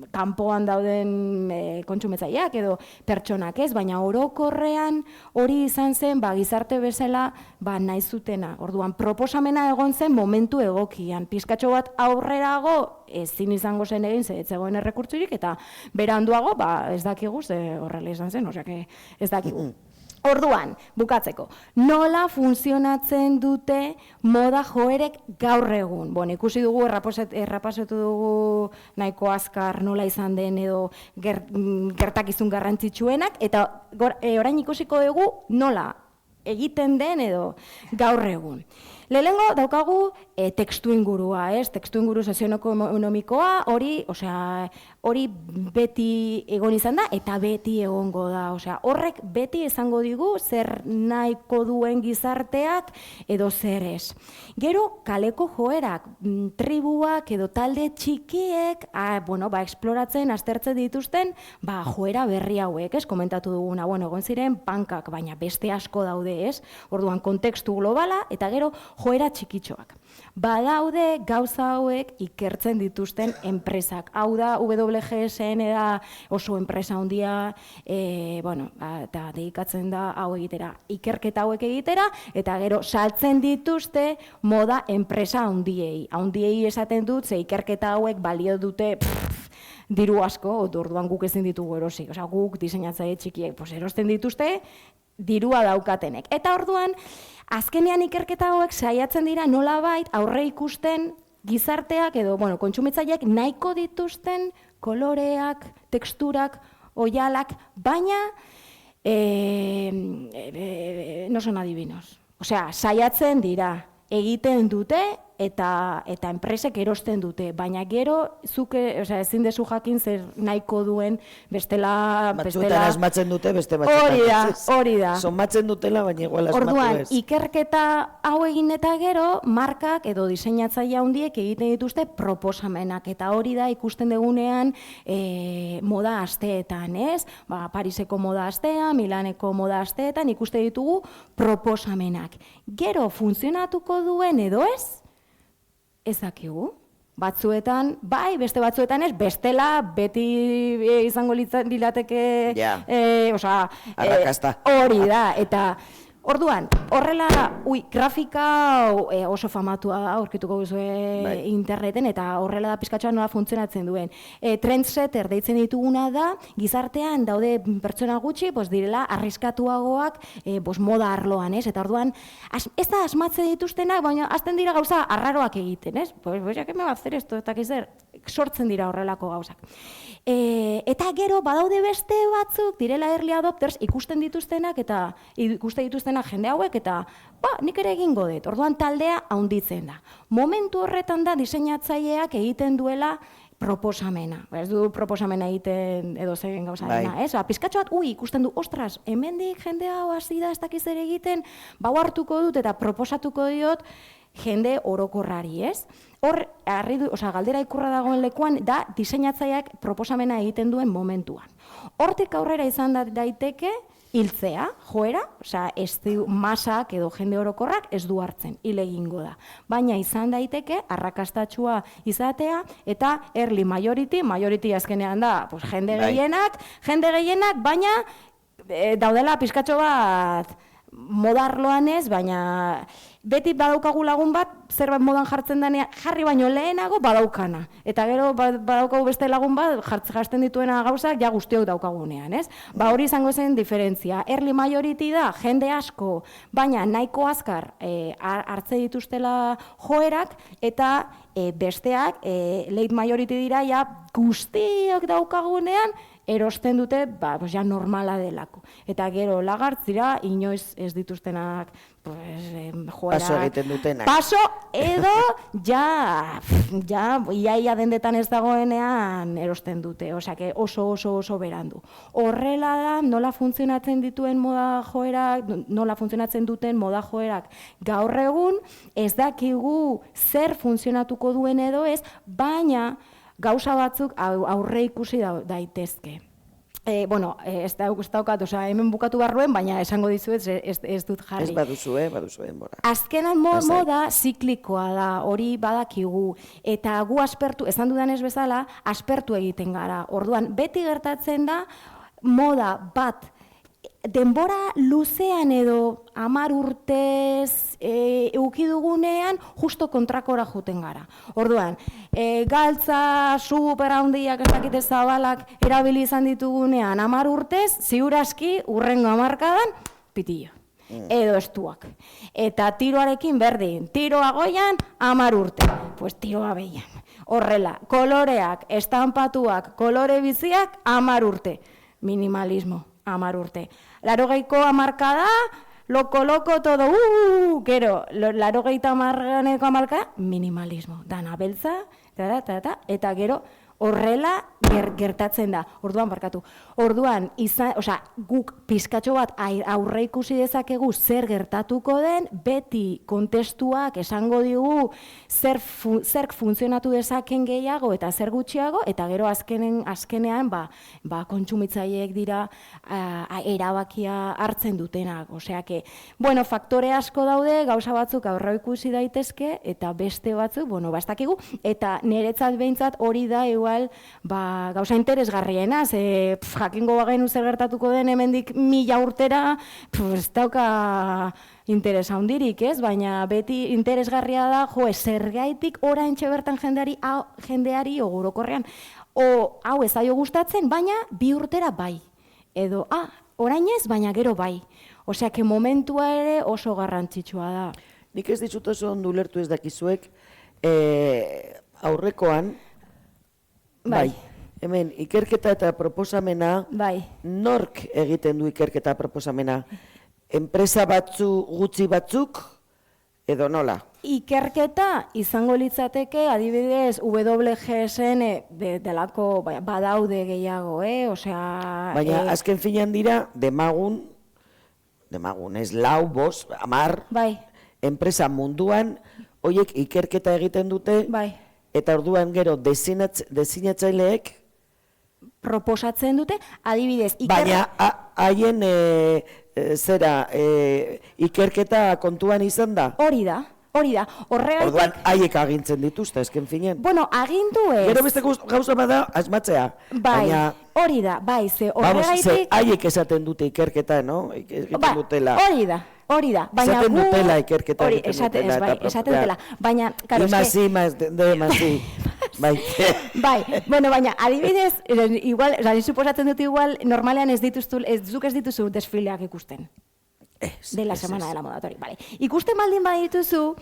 [SPEAKER 2] kanpoan dauden kontsumitzaileak edo pertsonak ez, baina orokorrean hori izan zen gizarte bezala nahi zutena. Orduan, proposamena egon zen momentu egokian. Pizkatxo bat aurrerago ezin izango zen egin, ez zegoen errekurtzurik, eta beranduago ez dakigu, horrela izan zen, ez dakigu. Orduan, bukatzeko, nola funtzionatzen dute moda joerek gaur egun? Bon, ikusi dugu, errapasatu dugu nahiko azkar nola izan den edo gertakizun garrantzitsuenak, eta orain ikusiko dugu nola egiten den edo gaur egun. Lehenengo daukagu tekstu ingurua, tekstu inguru sozioekonomikoa, hori beti egon izan da eta beti egongo da. Horrek beti esango digu zer nahiko duen gizarteak edo zer ez. Gero kaleko joerak, tribuak edo talde txikiek, esploratzen, aztertzen dituzten, joera berri hauek, komentatu duguna, egon ziren pankak, baina beste asko daude, orduan kontekstu globala eta gero joera txikitxoak. Badaude gauza hauek ikertzen dituzten enpresak. Hau da, WGSN da oso enpresa handia, eta dedikatzen da hau egitera, ikerketa hauek egitera, eta gero saltzen dituzte moda enpresa handiei. Handiei esaten dut, ze ikerketa hauek balio dute diru asko, orduan guk ezin ditugu erosi. Guk diseinatzaile txikiek erosten dituzte, dirua daukatenek. Eta orduan, azkenean ikerketa hauek saiatzen dira nolabait aurre ikusten gizarteak edo kontsumitzaileak nahiko dituzten koloreak, teksturak, oihalak, baina no son adivinos. Saiatzen dira, egiten dute eta enpresek erosten dute, baina gero ezin dezu jakin zer nahiko duen bestela...
[SPEAKER 1] Batzuetan asmatzen dute, beste batzuetan.
[SPEAKER 2] Hori da.
[SPEAKER 1] Somatzen dutela, baina igual asmatu ez.
[SPEAKER 2] Orduan, ikerketa hau egin eta gero, markak edo diseinatzaile handiek egiten dituzte proposamenak, eta hori da ikusten dugunean moda asteetan, ez? Pariseko moda astea, Milaneko moda asteetan ikuste ditugu proposamenak. Gero, funtzionatuko duen edo ez? Ez dakigu. Batzuetan, bai, beste batzuetan ez, bestela beti izango lirateke...
[SPEAKER 1] arrakasta.
[SPEAKER 2] Hori da, eta... Orduan, horrela, grafika oso famatua da, aurkituko duzue interneten, eta horrela da pizkatxoa nola funtzionatzen duen. Trendsetter deitzen dituguna da, gizartean daude pertsona gutxi, direla arriskatuagoak moda arloan, ez? Eta orduan, ez da asmatzen dituztenak, baina azten dira gauza arraroak egiten, ez? Ya que me va a hacer esto, eta kizer, sortzen dira horrelako gauzak. Eta gero, badaude beste batzuk, direla early adopters, ikusten dituztenak eta ikusten dituztenak jende hauek, eta nik ere egingo dut. Orduan taldea handitzen da. Momentu horretan da diseinatzaileak egiten duela proposamena. Ez du proposamena egiten edo zegen gauzarena, ez? Pizkatxo bat, ikusten du, ostras, hemendik jende hau hasi da ez dakiz ere egiten, hartuko dut eta proposatuko diot jende orokorrari, ez? Hor, galdera ikurra dagoen lekuan, da diseinatzaileak proposamena egiten duen momentuan. Hortik aurrera izan daiteke, hiltzea, joera, masak edo jende orokorrak ez du hartzen, hil egingo da. Baina izan daiteke, arrakastatsua izatea, eta early majority azkenean da, jende gehienak, baina daudela pizkatxo bat modarloan ez, baina beti badaukagu lagun bat, zerbait modan jartzen denean, jarri baino lehenago badaukana. Eta gero badaukagu beste lagun bat, jartzen dituena gauzak, ja guztiok daukagunean, ez? Hori izango zen diferentzia. Early majority da, jende asko, baina nahiko azkar hartze dituztela joerak, eta besteak, late majority dira, ja guztiok daukagunean, erosten dute, ja normala delako. Eta gero lagartzira, inoiz ez dituztenak joera...
[SPEAKER 1] Paso egiten dutenak.
[SPEAKER 2] Paso edo, iaia dendetan ez dagoenean erosten dute. Osea, oso berandu. Horrela da, nola funtzionatzen duten moda joerak gaur egun, ez dakigu zer funtzionatuko duen edo ez, baina gauza batzuk aurre ikusi daitezke. Ez daukat, hemen bukatu barruen, baina esango dizuet ez dut jarri.
[SPEAKER 1] Ez baduzu denbora.
[SPEAKER 2] Azkenan moda ziklikoa da, hori badakigu, eta gu aspertu, esan dudanez bezala, aspertu egiten gara. Orduan, beti gertatzen da, moda bat, denbora luzean edo 10 urtez eukidugunean justo kontrakora juten gara. Orduan, galtza, super handiak, ez dakite zabalak erabili izan ditugunean 10 urtez, ziur aski, urrengo hamarkadan, pitillo. Edo estuak. Eta tiroarekin berdin, tiroa goian, 10 urte. Pues tiroa behian. Horrela, koloreak, estampatuak, kolore biziak, 10 urte. Minimalismo, 10 urte. 80ko hamarkada, loko, todo, gero, 80ko hamarkada, minimalismo. Dana beltza, eta gero, horrela gertatzen da. Orduan, guk pizkatxo bat aurre ikusi dezakegu zer gertatuko den, beti kontestuak esango digu zer funtzionatu dezaken gehiago eta zer gutxiago, eta gero azkenean kontsumitzaileek dira erabakia hartzen dutenak. Osea, bueno, faktore asko daude, gauza batzuk aurre ikusi daitezke, eta beste batzuk, bueno, bastakigu, eta niretzat behintzat hori da gauza interesgarriena, jakingo bagenu zer gertatuko den hemendik 1000 urtera, ez dauka interesa handirik, ez? Baina beti interesgarria da, zergaitik oraintxe bertan jendeari ogorokorrean, hau ez zaio gustatzen, baina 2 urtera bai. Edo, orain ez, baina gero bai. Osea, momentua ere oso garrantzitsua da.
[SPEAKER 1] Nik ez ditut oso ondo ulertu ez dakizuek, aurrekoan, bai, hemen ikerketa eta proposamena, nork egiten du ikerketa proposamena? Enpresa gutxi batzuk, edo nola?
[SPEAKER 2] Ikerketa izango litzateke, adibidez, WGSN delako badaude gehiago, osea...
[SPEAKER 1] Baina azken finean dira, demagun, ez 4, 5, 10, enpresa munduan, horiek ikerketa egiten dute, eta orduan gero desinetzaileek
[SPEAKER 2] proposatzen dute, adibidez,
[SPEAKER 1] baina haien ikerketa kontuan izan da?
[SPEAKER 2] Hori da.
[SPEAKER 1] Orduan haiek agintzen dituzte, esken finen.
[SPEAKER 2] Bueno, agindu ez.
[SPEAKER 1] Gero beste gauza bada, asmatzea.
[SPEAKER 2] Hori da, ze horregaitik...
[SPEAKER 1] Haiek esaten dute ikerketa, no? Egiten dutela.
[SPEAKER 2] Hori da, baina
[SPEAKER 1] esaten dutela ikerketa
[SPEAKER 2] esaten dutela, baina...
[SPEAKER 1] Imasi, demasi.
[SPEAKER 2] Bueno, baina, adibidez, igual, suposatzen dut igual, normalean ez dituzu desfileak ikusten. De la semana de la moda, vale. Ikusten baldin badituzu,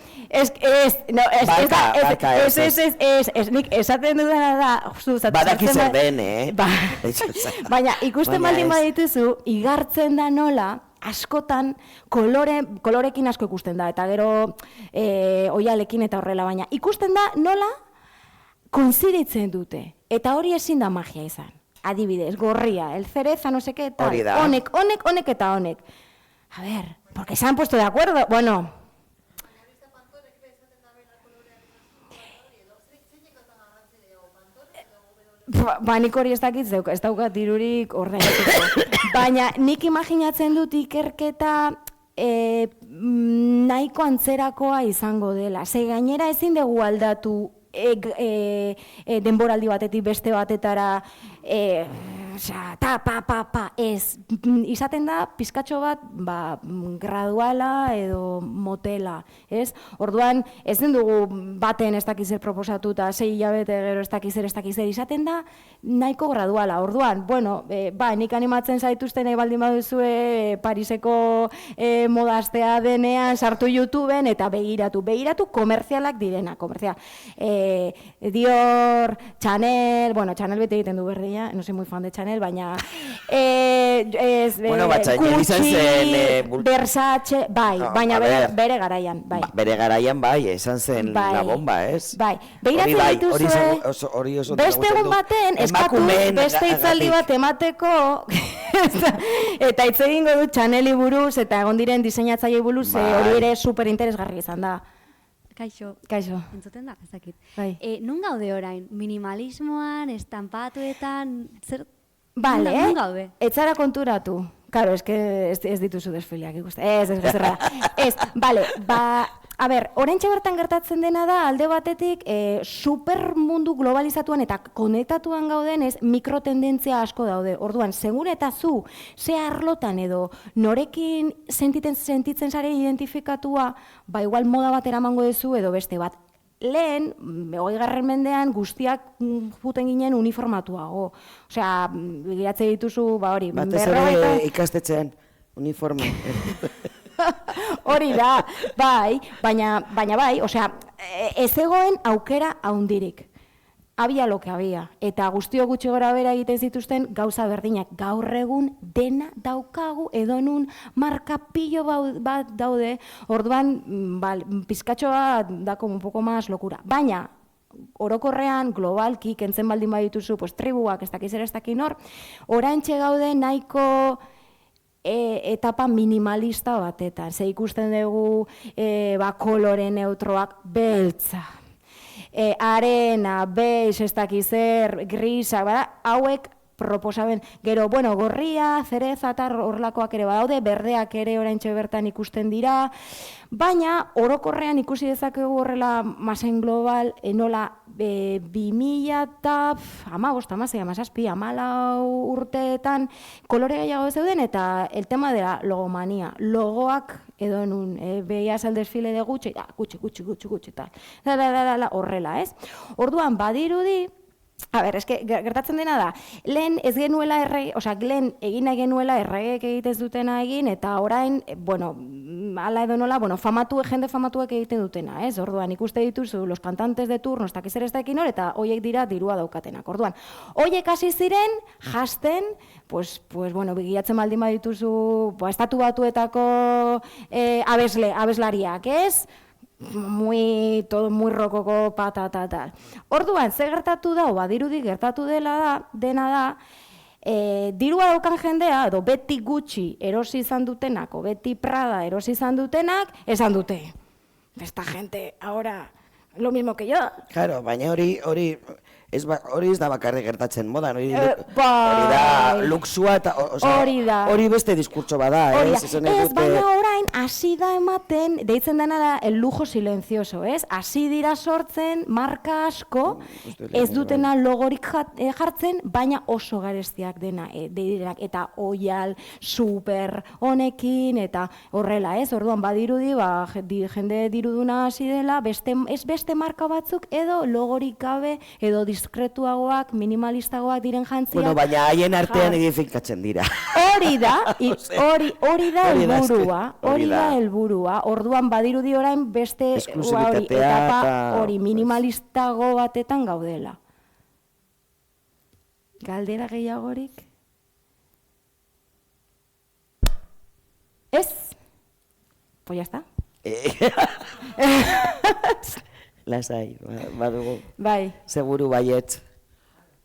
[SPEAKER 2] nik esaten dudana da,
[SPEAKER 1] badaki zer den,
[SPEAKER 2] baina ikusten baldin badituzu, igartzen da nola, askotan kolorekin asko ikusten da, eta gero oialekin eta horrela, baina ikusten da nola koinziditzen dute, eta hori ezin da magia izan. Adibidez, gorria, el cereza, no seke, eta honek eta honek. A ver, porque se han puesto de acuerdo. Bueno. Nik hori ez dakit zeuk, ez daukat dirurik ordenatuko. Baina nik imaginatzen dut ikerketa nahiko antzerakoa izango dela. Ze gainera ezin dugu aldatu denboraldi batetik beste batetara ez, izaten da pizkatxo bat graduala edo motela, ez? Orduan, ez den dugu baten ez dakizer proposatuta, 6 hilabete gero ez dakizer, izaten da nahiko graduala. Orduan, bueno, nik animatzen zaituzten baldin baduzue Pariseko modastea denean sartu YouTubeen eta begiratu komerzialak direna, komerzial. Dior, Chanel, bueno, Chanel bete egiten du berdina, no soy muy fan de Chanel, baina Gucci, Versace, baina bere garaian, bai.
[SPEAKER 1] Bere garaian, bai, esan zen la bomba, ez?
[SPEAKER 2] Bai, behiratzen dituzue, beste egun baten, eskatu, beste hitzaldi bat emateko, eta hitz egingo dut Chaneli buruz, eta egon diren diseinatzaile buruz, hori ere superinteresgarri izan da.
[SPEAKER 3] Kaixo. Entzuten da, ezakit. Nun gaude orain? Minimalismoan, estampatuetan, zer...
[SPEAKER 2] Bale,
[SPEAKER 3] nun gaude?
[SPEAKER 2] Etzara konturatu. Karo, ez dituzu desfileak ikusten. Ez, bale, a ber, oraintxe bertan gertatzen dena da, alde batetik, supermundu globalizatuan eta konektatuan gauden ez mikrotendentzia asko daude. Orduan, segun eta zu, ze arlotan edo norekin sentitzen zare identifikatua, igual moda bat eramango duzu edo beste bat. Lehen, 20. mendean guztiak juten ginen uniformatuago. Osea, giratze dituzu, hori,
[SPEAKER 1] batez ere ikastetxean. uniforme.
[SPEAKER 2] Hori da, bai, baina bai, osea, ez egoen aukera haundirik. Habia lo que habia. Eta guztio gutxi gora bera egiten zituzten gauza berdinak. Gaur egun dena daukagu, edonun marka pillo bat daude, orduan pizkatxoa da como un poco más locura. Baina, orokorrean, globalki, kentzen baldin badituzu, pues, tribuak, ez dakiz ere ez dakin hor, oraintxe gaude nahiko etapa minimalista batetan. Ze ikusten dugu kolore neutroak beltza. Arena, beige, ez dakizer, grisa, hauek proposamen. Gero, gorria, zereza eta horlakoak ere badaude, berdeak ere oraintxe bertan ikusten dira, baina orokorrean ikusi dezakegu horrela masen global, nola 2015 urteetan kolore gehiago zeuden eta el tema de la logomania. Logoak edo nun, veías el desfile de Gucci, gutxi, tal. Horrela, ez? Orduan, badirudi, gertatzen dena da, lehen ez genuela lehen egin nahi genuela erregeek egitez dutena egin, eta orain, ala edo nola, jende famatuek egiten dutena, ez? Orduan, ikuste dituzu, los cantantes de turno, ez dakiz ere ez dakin hor, eta hoiek dira dirua daukatenak. Orduan, hoiek hasi ziren, jasten, bigiatzen baldin badituzu, estatu batuetako abeslariak, ez? Todo muy rokoko tal. Orduan, ze gertatu da, badirudi gertatu dena da, dirua daukan jendea, edo beti Gucci erosi izan dutenak, o beti Prada erosi izan dutenak, esan dute. Esta gente, ahora, lo mismo que yo.
[SPEAKER 1] Claro, baina hori ez da bakarrik gertatzen modan, hori da luxua eta hori beste diskurtso bada, ez?
[SPEAKER 2] Baina orain, hasi da ematen, deitzen dena da el lujo silencioso, ez? Hasi dira sortzen, marka asko, ez dutena logorik jartzen, baina oso garestiak dena, eta oial, super honekin, eta horrela, ez? Orduan, badirudi, jende diruduna hasi dela, ez beste marka batzuk, edo logorik gabe, edo diskretuagoak, minimalistagoak diren jantziak.
[SPEAKER 1] Baina haien artean edifikatzen dira.
[SPEAKER 2] Hori da helburua. Orduan badirudi orain beste etapa hori minimalistago batetan gaudela. Galdera gehiagorik? Ez? Pues ya está.
[SPEAKER 1] Lasai, badugu.
[SPEAKER 2] Bai.
[SPEAKER 1] Seguru baietz.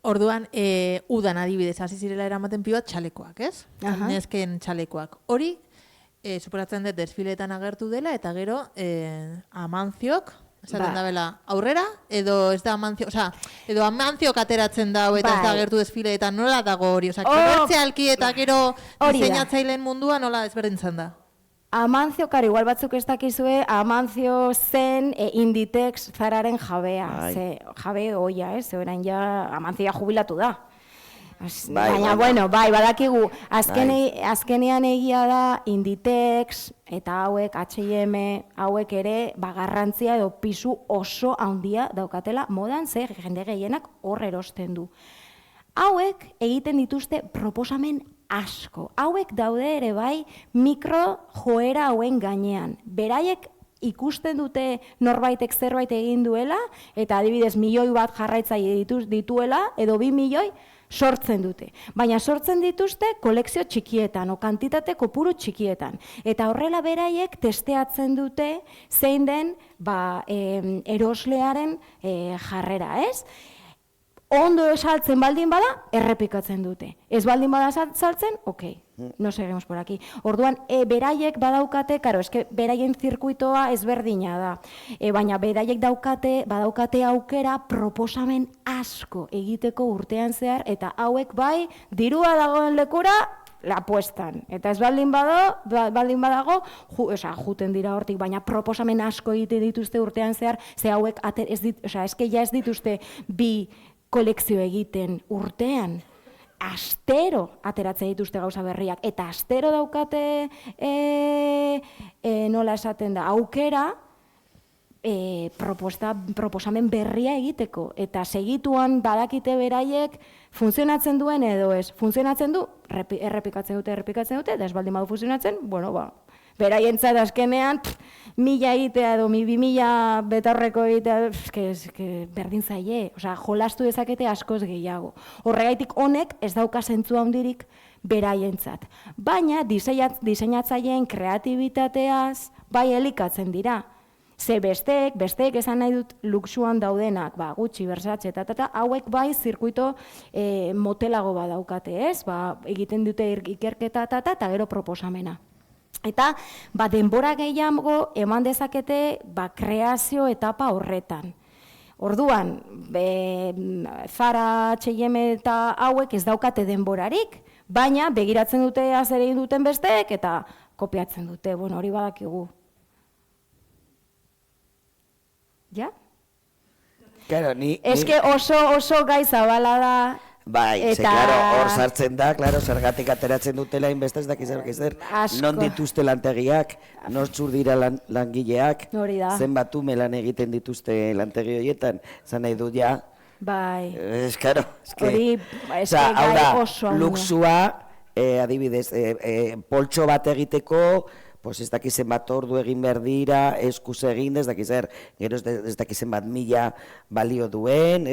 [SPEAKER 4] Orduan, udan adibidez, hasi zirela eramaten pioat txalekoak, ez? Nesken txalekoak. Hori, superatzen dut desfileetan agertu dela, eta gero, Amantziok, esaten da bela, aurrera, edo ez da Amantzio, edo Amantziok ateratzen da, eta ez da agertu desfileetan, nola dago hori? Komertzialki eta gero diseinatzaileen mundua nola ezberdintzen da?
[SPEAKER 2] Amantzio, igual batzuk ez dakizue, Amantzio zen Inditex Zararen jabea, jabe oia, ez? Orain ja Amantzioa jubilatu da. Baina, badakigu, azkenean egia da Inditex eta hauek, H&M, hauek ere garrantzia edo pisu oso handia daukatela modan, ze jende gehienak hor erosten du. Hauek egiten dituzte proposamen asko. Hauek daude ere bai mikro joera hauen gainean. Beraiek ikusten dute norbaitek zerbait egin duela, eta adibidez 1.000.000 bat jarraitzaile dituela, edo 2 milioi, sortzen dute. Baina sortzen dituzte kolekzio txikietan, o kantitate kopuru txikietan. Eta horrela beraiek testeatzen dute zein den eroslearen jarrera, ez? Ondo saltzen baldin bada, errepikatzen dute. Ez baldin bada saltzen, no seguimos por aquí. Orduan, beraiek badaukate, beraien zirkuitoa ezberdina da. Baina beraiek badaukate aukera proposamen asko egiteko urtean zehar, eta hauek bai, dirua dagoen lekura, la puestan. Eta ez baldin badago, juten dira hortik, baina proposamen asko egite dituzte urtean zehar, ze hauek, ez dituzte bi kolekzio egiten urtean, astero ateratzen dituzte gauza berriak, eta astero daukate, nola esaten da, aukera, proposamen berria egiteko, eta segituan badakite beraiek funtzionatzen duen edo ez. Funtzionatzen du, errepikatzen dute, eta ez baldin badu funtzionatzen, bueno, beraientzat azkenean, 1000 egitea edo 2000 betaurreko egitea, berdin zaie, jolastu dezakete askoz gehiago. Horregaitik honek ez dauka zentzu handirik beraientzat. Baina diseinatzaileen kreatibitateaz bai elikatzen dira. Ze besteek esan nahi dut luxuan daudenak, Gucci, Versace, hauek bai zirkuito motelago badaukate, ez? Egiten dute ikerketa eta gero proposamena. Eta denbora gehiago eman dezakete kreazio etapa horretan. Orduan, Zara, H&M eta hauek ez daukate denborarik, baina begiratzen dute zer egin duten besteek eta kopiatzen dute, hori badakigu. Ja?
[SPEAKER 1] Claro,
[SPEAKER 2] Ez que oso gai zabala da.
[SPEAKER 1] Bai, hor sartzen da, zergatik ateratzen dutela inbeste ez dakiz zer, non dituzte lantegiak, nortzur dira langileak, zenbat ume lan egiten dituzte lantegi horietan, zan nahi dut ja.
[SPEAKER 2] Bai.
[SPEAKER 1] Ez, claro,
[SPEAKER 2] hori, gai oso.
[SPEAKER 1] Luxua, adibidez, poltso bat egiteko, ez dakizen bat ordu egin behar dira, eskuz egin, ez dakizer, gero ez dakizen bat 1000 balio duen,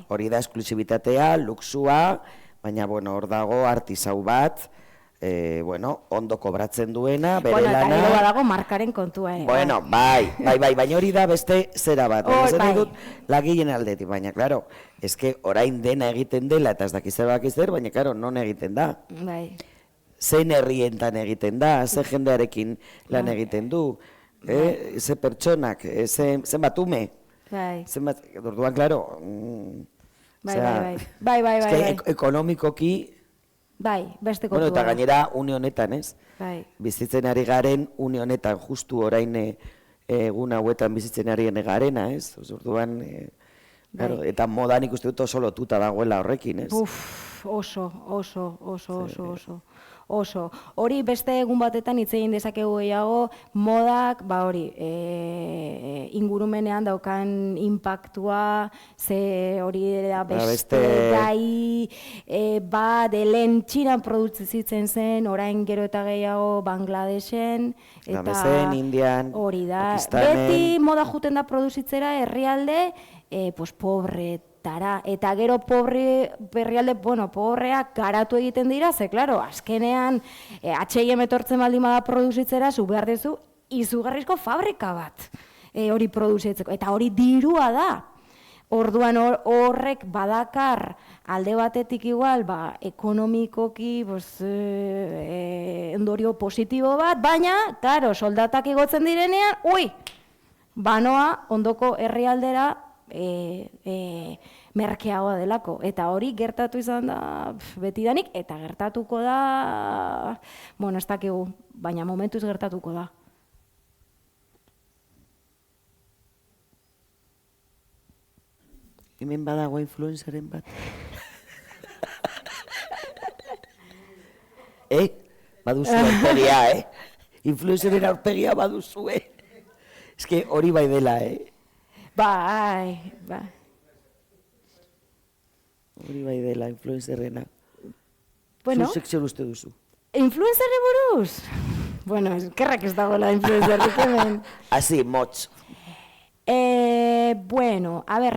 [SPEAKER 1] hori da esklusibitatea, luxua, baina, hor dago artisau bat, ondo kobratzen duena, bere lana.
[SPEAKER 2] Eta gero badago markaren kontua,
[SPEAKER 1] Bai, baina hori da beste zera bat. Zer dut lagileen aldetik, baina, klaro, eske orain dena egiten dela, eta ez dakizer, baina, klaro, non egiten da.
[SPEAKER 2] Bai.
[SPEAKER 1] Zein herrientan egiten da, ze jendearekin lan egiten du, ze pertsonak, zen bat ume.
[SPEAKER 2] Bai.
[SPEAKER 1] Orduan, klaro.
[SPEAKER 2] Bai.
[SPEAKER 1] Ekonomikoki.
[SPEAKER 2] Bai, beste kontua.
[SPEAKER 1] Eta gainera, une honetan, ez?
[SPEAKER 2] Bai.
[SPEAKER 1] Bizitzen ari garen, une honetan, justu orain egun hauetan bizitzen ari garena, ez? Orduan, eta modan ikuste dut oso lotuta dagoela horrekin, ez?
[SPEAKER 2] Oso. Hori beste egun batetan hitz egin dezakegu gehiago, modak, ingurumenean daukan inpaktua, ze hori da beste gai, helen Txinan produzitzen zen, orain gero eta gehiago Bangladesen,
[SPEAKER 1] eta Indian,
[SPEAKER 2] hori da.
[SPEAKER 1] Pakistanen.
[SPEAKER 2] Beti moda juten da produzitzera herrialde, pobre, eta gero pobreak garatu egiten dira, ze, klaro, azkenean H&M etortzen baldin bada produzitzera, zu behar dezu, izugarrizko fabrika bat hori produzitzeko, eta hori dirua da. Orduan horrek badakar alde batetik igual, ekonomikoki ondorio positibo bat, baina, klaro, soldatak igotzen direnean, banoa ondoko herrialdera merkeagoa delako, eta hori gertatu izan da betidanik, eta gertatuko da, ez dakigu, baina momentuz gertatuko da.
[SPEAKER 1] Hemen badago influenceren bat. Baduzu aurpegia, Influenceren aurpegia baduzu, Ez que hori bai dela,
[SPEAKER 2] Bai.
[SPEAKER 1] Hori bai dela, influenzerrena.
[SPEAKER 2] Bueno.
[SPEAKER 1] Zuzek zer uste duzu?
[SPEAKER 2] Influenzerre buruz? Eskerrak ez dagoela influenzerrik hemen.
[SPEAKER 1] Asi, motz.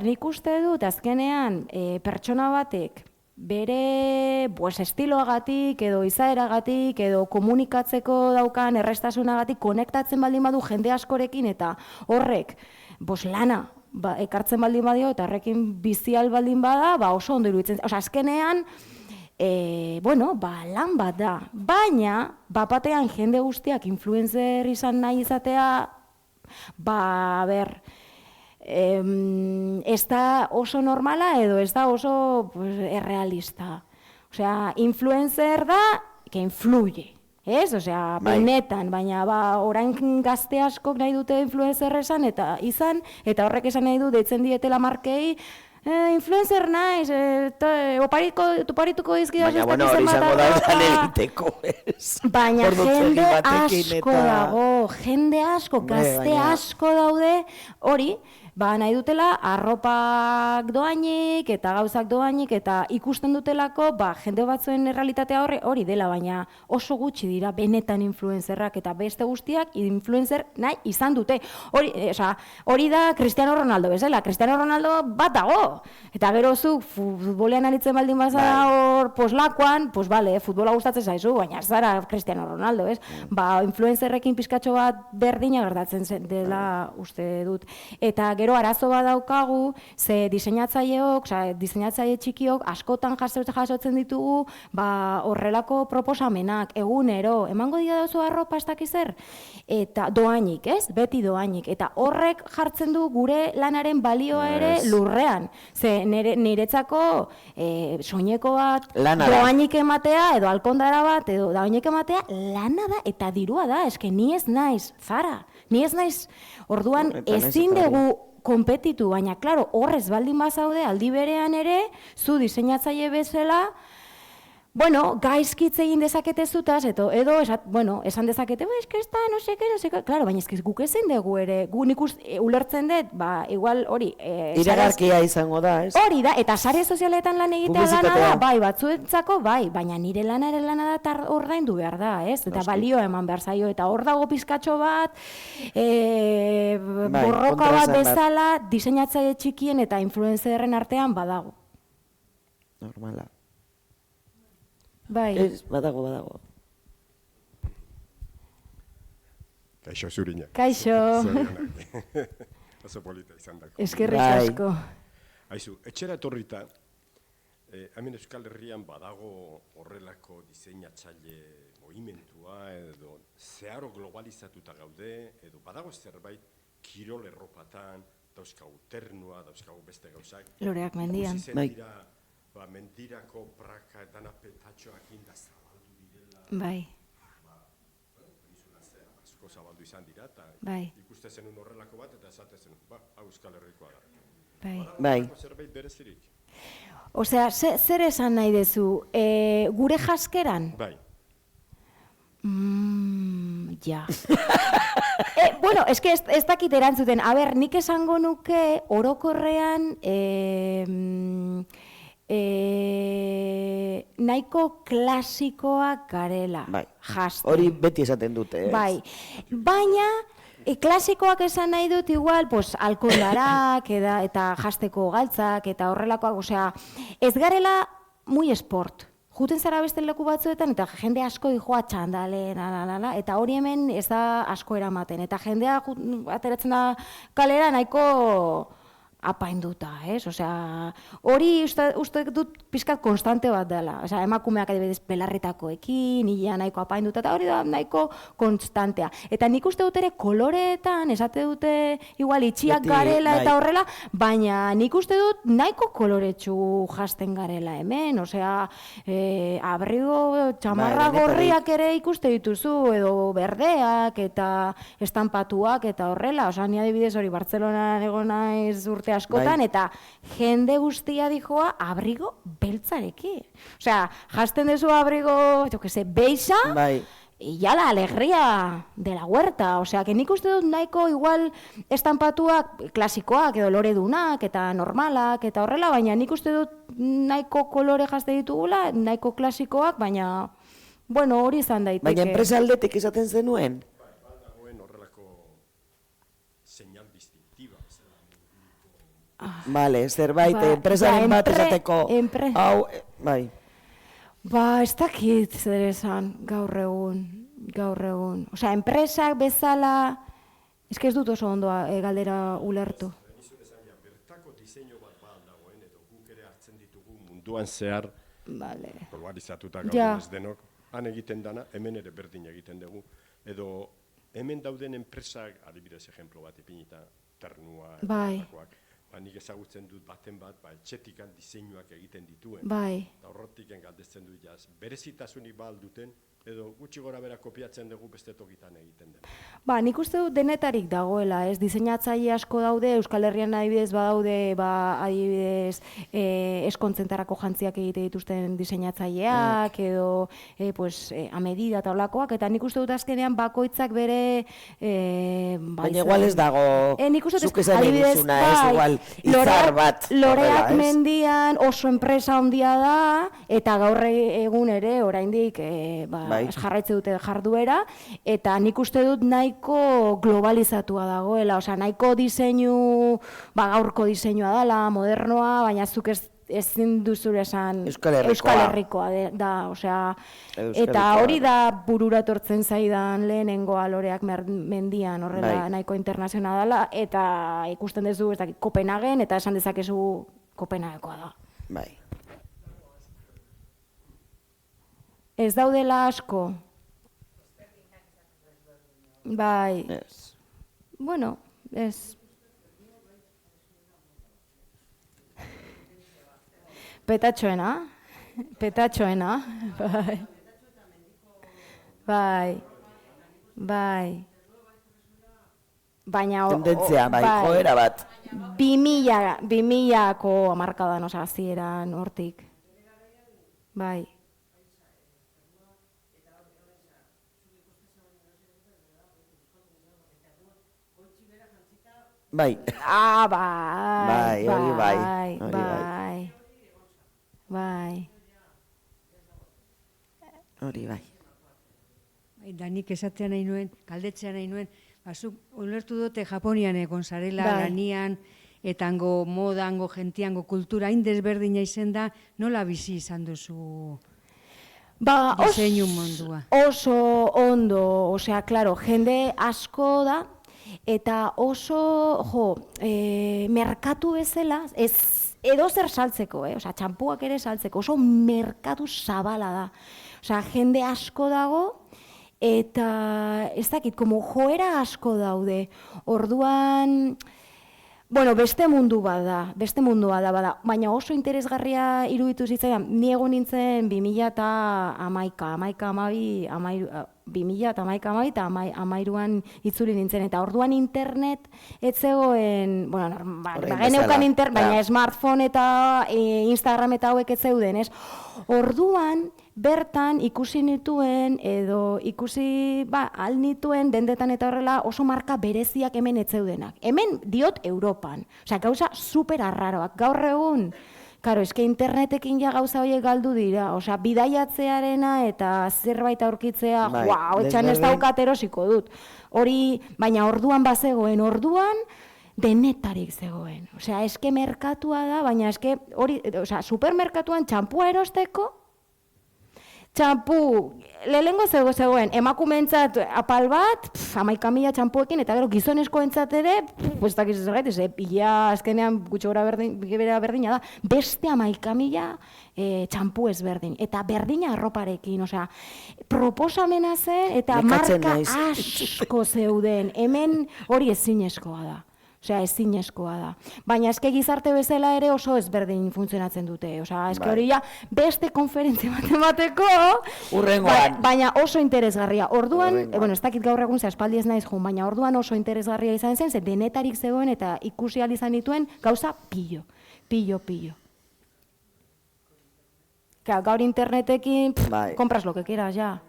[SPEAKER 2] Nik uste dut, azkenean, pertsona batek, bere estiloagatik, edo izaeragatik, edo komunikatzeko daukan errestasunagatik, konektatzen baldin badu jende askorekin, eta horrek, lana, ekartzen baldin badio, eta horrekin bizial baldin bada, oso ondo iruditzen. Azkenean, lan bat da. Baina, batean jende guztiak influencer izan nahi izatea, ez da oso normala edo ez da oso errealista. Osea, influencer da, que influye. Ez? Osea, benetan, baina orain gazte askok nahi dute influencer esan, eta horrek esan nahi du deitzen dietela markei, influencer naiz, oparituko dizkidaz
[SPEAKER 1] Baina, bueno, hori izango da lan egiteko, ez?
[SPEAKER 2] Baina
[SPEAKER 1] Ordutzegi
[SPEAKER 2] jende
[SPEAKER 1] batekin
[SPEAKER 2] asko dago, jende asko, gazte asko daude, hori, nahi dutela arropak doainik eta gauzak doainik eta ikusten dutelako jende batzuen errealitatea hori dela, baina oso gutxi dira benetan influencerrak eta beste guztiak influencer nahi izan dute. Hori da Cristiano Ronaldo bezala, Cristiano Ronaldo bat dago. Eta gero zu futbolean aritzen baldin bazara hor poslakoan, pues bale, futbola gustatzen zaizu, baina ez zara Cristiano Ronaldo, ez? Influencerrekin pizkatxo bat berdina gertatzen dela uste dut. Eta gero arazo bat daukagu, ze diseinatzaileok, diseinatzaile txikiok askotan jasotzen ditugu, horrelako proposamenak, egunero, emango dira dauzu arropa ez dakiz zer? Eta doainik, ez? Beti doainik. Eta horrek jartzen du gure lanaren balioa ere lurrean. Ze niretzako soineko bat doainik ematea, edo alkondara bat, edo doainik ematea, lana da eta dirua da, eske ni ez naiz, Zara, ni ez naiz, orduan ezin dugu konpetitu, baina, klaro, horrez baldin bazaude, aldi berean ere, zu diseinatzaile bezala, gaizkitze egin dezakete zutaz, edo, esan dezakete, eske ez da, no seke, klaro, baina eske guk ezin dugu ere, gu nik ulertzen dut, igual hori...
[SPEAKER 1] Iragarkia izango da, ez?
[SPEAKER 2] Hori da, eta sare sozialetan lan egitea lana da, batzuentzako, baina nire lana da eta ordaindu behar da, ez? Eta balio eman behar zaio, eta hor dago pizkatxo bat, borroka bat bezala, diseinatzaile txikien eta influencerren artean badago.
[SPEAKER 1] Normala.
[SPEAKER 2] Bai.
[SPEAKER 1] Ez, badago.
[SPEAKER 5] Kaixo zurina.
[SPEAKER 2] Kaixo.
[SPEAKER 5] Oso polita izan dako.
[SPEAKER 2] Eskerrik asko.
[SPEAKER 5] Aizu, etxera etorrita, hemen Euskal Herrian badago horrelako diseinatzaile movimentua, edo zeharo globalizatuta gaude, edo badago zerbait kirol erropatan, dauzkagu ternua, dauzkagu beste gauzak.
[SPEAKER 2] Loreak mendian.
[SPEAKER 5] Mendirako praka eta petatxoak inda zabaldu direla.
[SPEAKER 2] Bai.
[SPEAKER 5] Penizula zea, asko zabaldu izan dira, eta ikuste zenun horrelako bat, eta esate zenun, hau Euskal Herrikoa da.
[SPEAKER 1] Bai.
[SPEAKER 5] Zerbait berezirik?
[SPEAKER 2] Osea, zer esan nahi dezu? Gure jaskeran?
[SPEAKER 5] Bai.
[SPEAKER 2] Ja. Bueno, eske ez dakit erantzuten. A ber, nik esango nuke orokorrean nahiko klasikoak garela.
[SPEAKER 1] Bai.
[SPEAKER 2] Jasten.
[SPEAKER 1] Hori beti esaten dute, ez?
[SPEAKER 2] Bai. Baina, klasikoak esan nahi dut igual, alkondarak eta jasteko galtzak eta horrelakoak, osea, ez garela muy esport. Juten zara beste leku batzuetan, eta jende asko dijoa txandale, eta hori hemen ez da asko eramaten. Eta jendea ateratzen da kalera nahiko apainduta, ez? Osea, hori uste dut pizkat konstante bat dela. Osea, emakumeak adibidez belarritakoekin, ia nahiko apainduta, eta hori da nahiko konstantea. Eta nik uste dut ere koloreetan, esate dute igual itxiak garela eta horrela, baina nik uste dut nahiko koloretsu jasten garela hemen. Osea, abrigo txamarra gorriak ere ikuste dituzu, edo berdeak eta estampatuak eta horrela. Osea, ni adibidez hori Bartzelonan egon naiz urte askotan, eta jende guztia dijoa abrigo beltzarekin. Osea, jasten dezu abrigo, beixa, y ya la alegría de la huerta. Osea, que nik uste dut nahiko igual estampatuak klasikoak, edo loredunak, eta normalak, eta horrela, baina nik uste dut nahiko kolore jazte ditugula, nahiko klasikoak, baina, bueno, hori izan daiteke.
[SPEAKER 1] Baina enpresa aldetik esaten zenuen? Vale, zerbait, enpresaren bat esateko, hau, bai.
[SPEAKER 2] Ez dakit zer esan gaur egun. Osea, enpresak bezala, eske ez dut oso ondo galdera ulertu.
[SPEAKER 5] Bertako diseinu bat dagoen, edo guk ere hartzen ditugu munduan zehar, globalizatuta gauden ez denok, han egiten dana, hemen ere berdin egiten dugu, edo hemen dauden enpresak, adibidez ejemplo bat ipinita, ternua, etakoak, nik ezagutzen dut baten bat, etxetikan diseinuak egiten dituen. Eta horrotiken galdetzen dut jaz, berezitasunik ba alduten edo gutxi gora bera kopiatzen dugu beste tokitan egiten den?
[SPEAKER 2] Ba, nik uste dut denetarik dagoela, ez? Diseinatzaile asko daude, Euskal Herrian adibidez badaude, adibidez, eskontzенtarako jantziak egite dituzten diseinatzaileak, edo, a medida eta olakoak, eta nik uste dut azkenean bakoitzak bere...
[SPEAKER 1] Baina igual ez dago, zuk esan eguzuna, ez igual izar bat.
[SPEAKER 2] Loreak mendian oso enpresa handia da, eta gaur egun ere, oraindik, jarraitze dute jarduera, eta nik uste dut nahiko globalizatua dagoela, osea, nahiko diseinu, gaurko diseinua dela, modernoa, baina zuk ezin duzure esan Euskal Herrikoa da, osea, eta hori da burura etortzen zaidan lehenengoa loreak mendian, horrela nahiko internazionala dela, eta ikusten duzu, ez dakit, Kopenhagen, eta esan dezakezu Kopenhagekoa da.
[SPEAKER 1] Bai.
[SPEAKER 2] Ez daudela asko. Bai. Bueno, ez. Petatxoena. Bai. Baina...
[SPEAKER 1] Tendentzia, joera bat.
[SPEAKER 2] 2000ko hamarkadan, osa, hasieran hortik. Bai.
[SPEAKER 1] Bai.
[SPEAKER 2] Bai.
[SPEAKER 1] Hori bai.
[SPEAKER 6] Danik esatea nahi nuen, galdetzea nahi nuen, zuk ulertu dute Japonian egon zarela, lanian, eta hango moda, hango gentiango kultura, hain desberdina izen da, nola bizi izan duzu diseinu mundua?
[SPEAKER 2] Oso ondo, osea, klaro, jende asko da, eta oso, merkatu bezala, edo zer saltzeko, osea, txampuak ere saltzeko, oso merkatu zabala da. Osea, jende asko dago, eta ez dakit, como joera asko daude. Orduan, bueno, beste mundu bada, baina oso interesgarria iruditu zitzaidan, ni egon nintzen 2011-2012an itzuli nintzen, eta orduan internet ez zegoen, bueno, bageneukan internet, baina smartphone eta Instagram eta hauek ez zeuden, ez? Orduan, bertan ikusi nituen, edo ikusi nituen dendetan eta horrela oso marka bereziak hemen ez zeudenak. Hemen diot Europan, osea, gauza super arraroak, gaur egun. Karo, eske internetekin ja gauza horiek galdu dira, osea, bidaiatzearena eta zerbait aurkitzea, etxan ez daukat erosiko dut. Hori, baina orduan bazegoen, denetarik zegoen. Osea, eske merkatua da, baina eske hori, osea, supermerkatuan txampua erosteko, txampu, lehengo zegoen, emakumeentzat apal bat, 11.000 txampuekin, eta gero gizonezkoentzat ere, ez dakiz ez gaitu, pila azkenean gutxo gora berdina da, beste 11.000 txampu ezberdin, eta berdina arroparekin, osea, proposamena zen, eta marka asko zeuden, hemen hori ezinezkoa da. Osea, ezinezkoa da. Baina eske gizarte bezala ere oso ezberdin funtzionatzen dute. Osea, eske hori ja beste konferentzia bat emateko, baina oso interesgarria. Orduan, bueno, ez dakit gaur egun, aspaldi ez naiz joan, baina orduan oso interesgarria izan zen, ze denetarik zegoen eta ikusi ahal izan dituen gauza pillo. Gaur internetekin, compras lo que quieras, ja.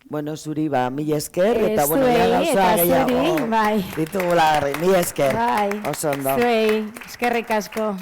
[SPEAKER 1] Bueno, zuri, mila esker, eta bueno, gauza gehiago ditugula, mila esker.
[SPEAKER 2] Oso ondo. Zuei, eskerrik asko.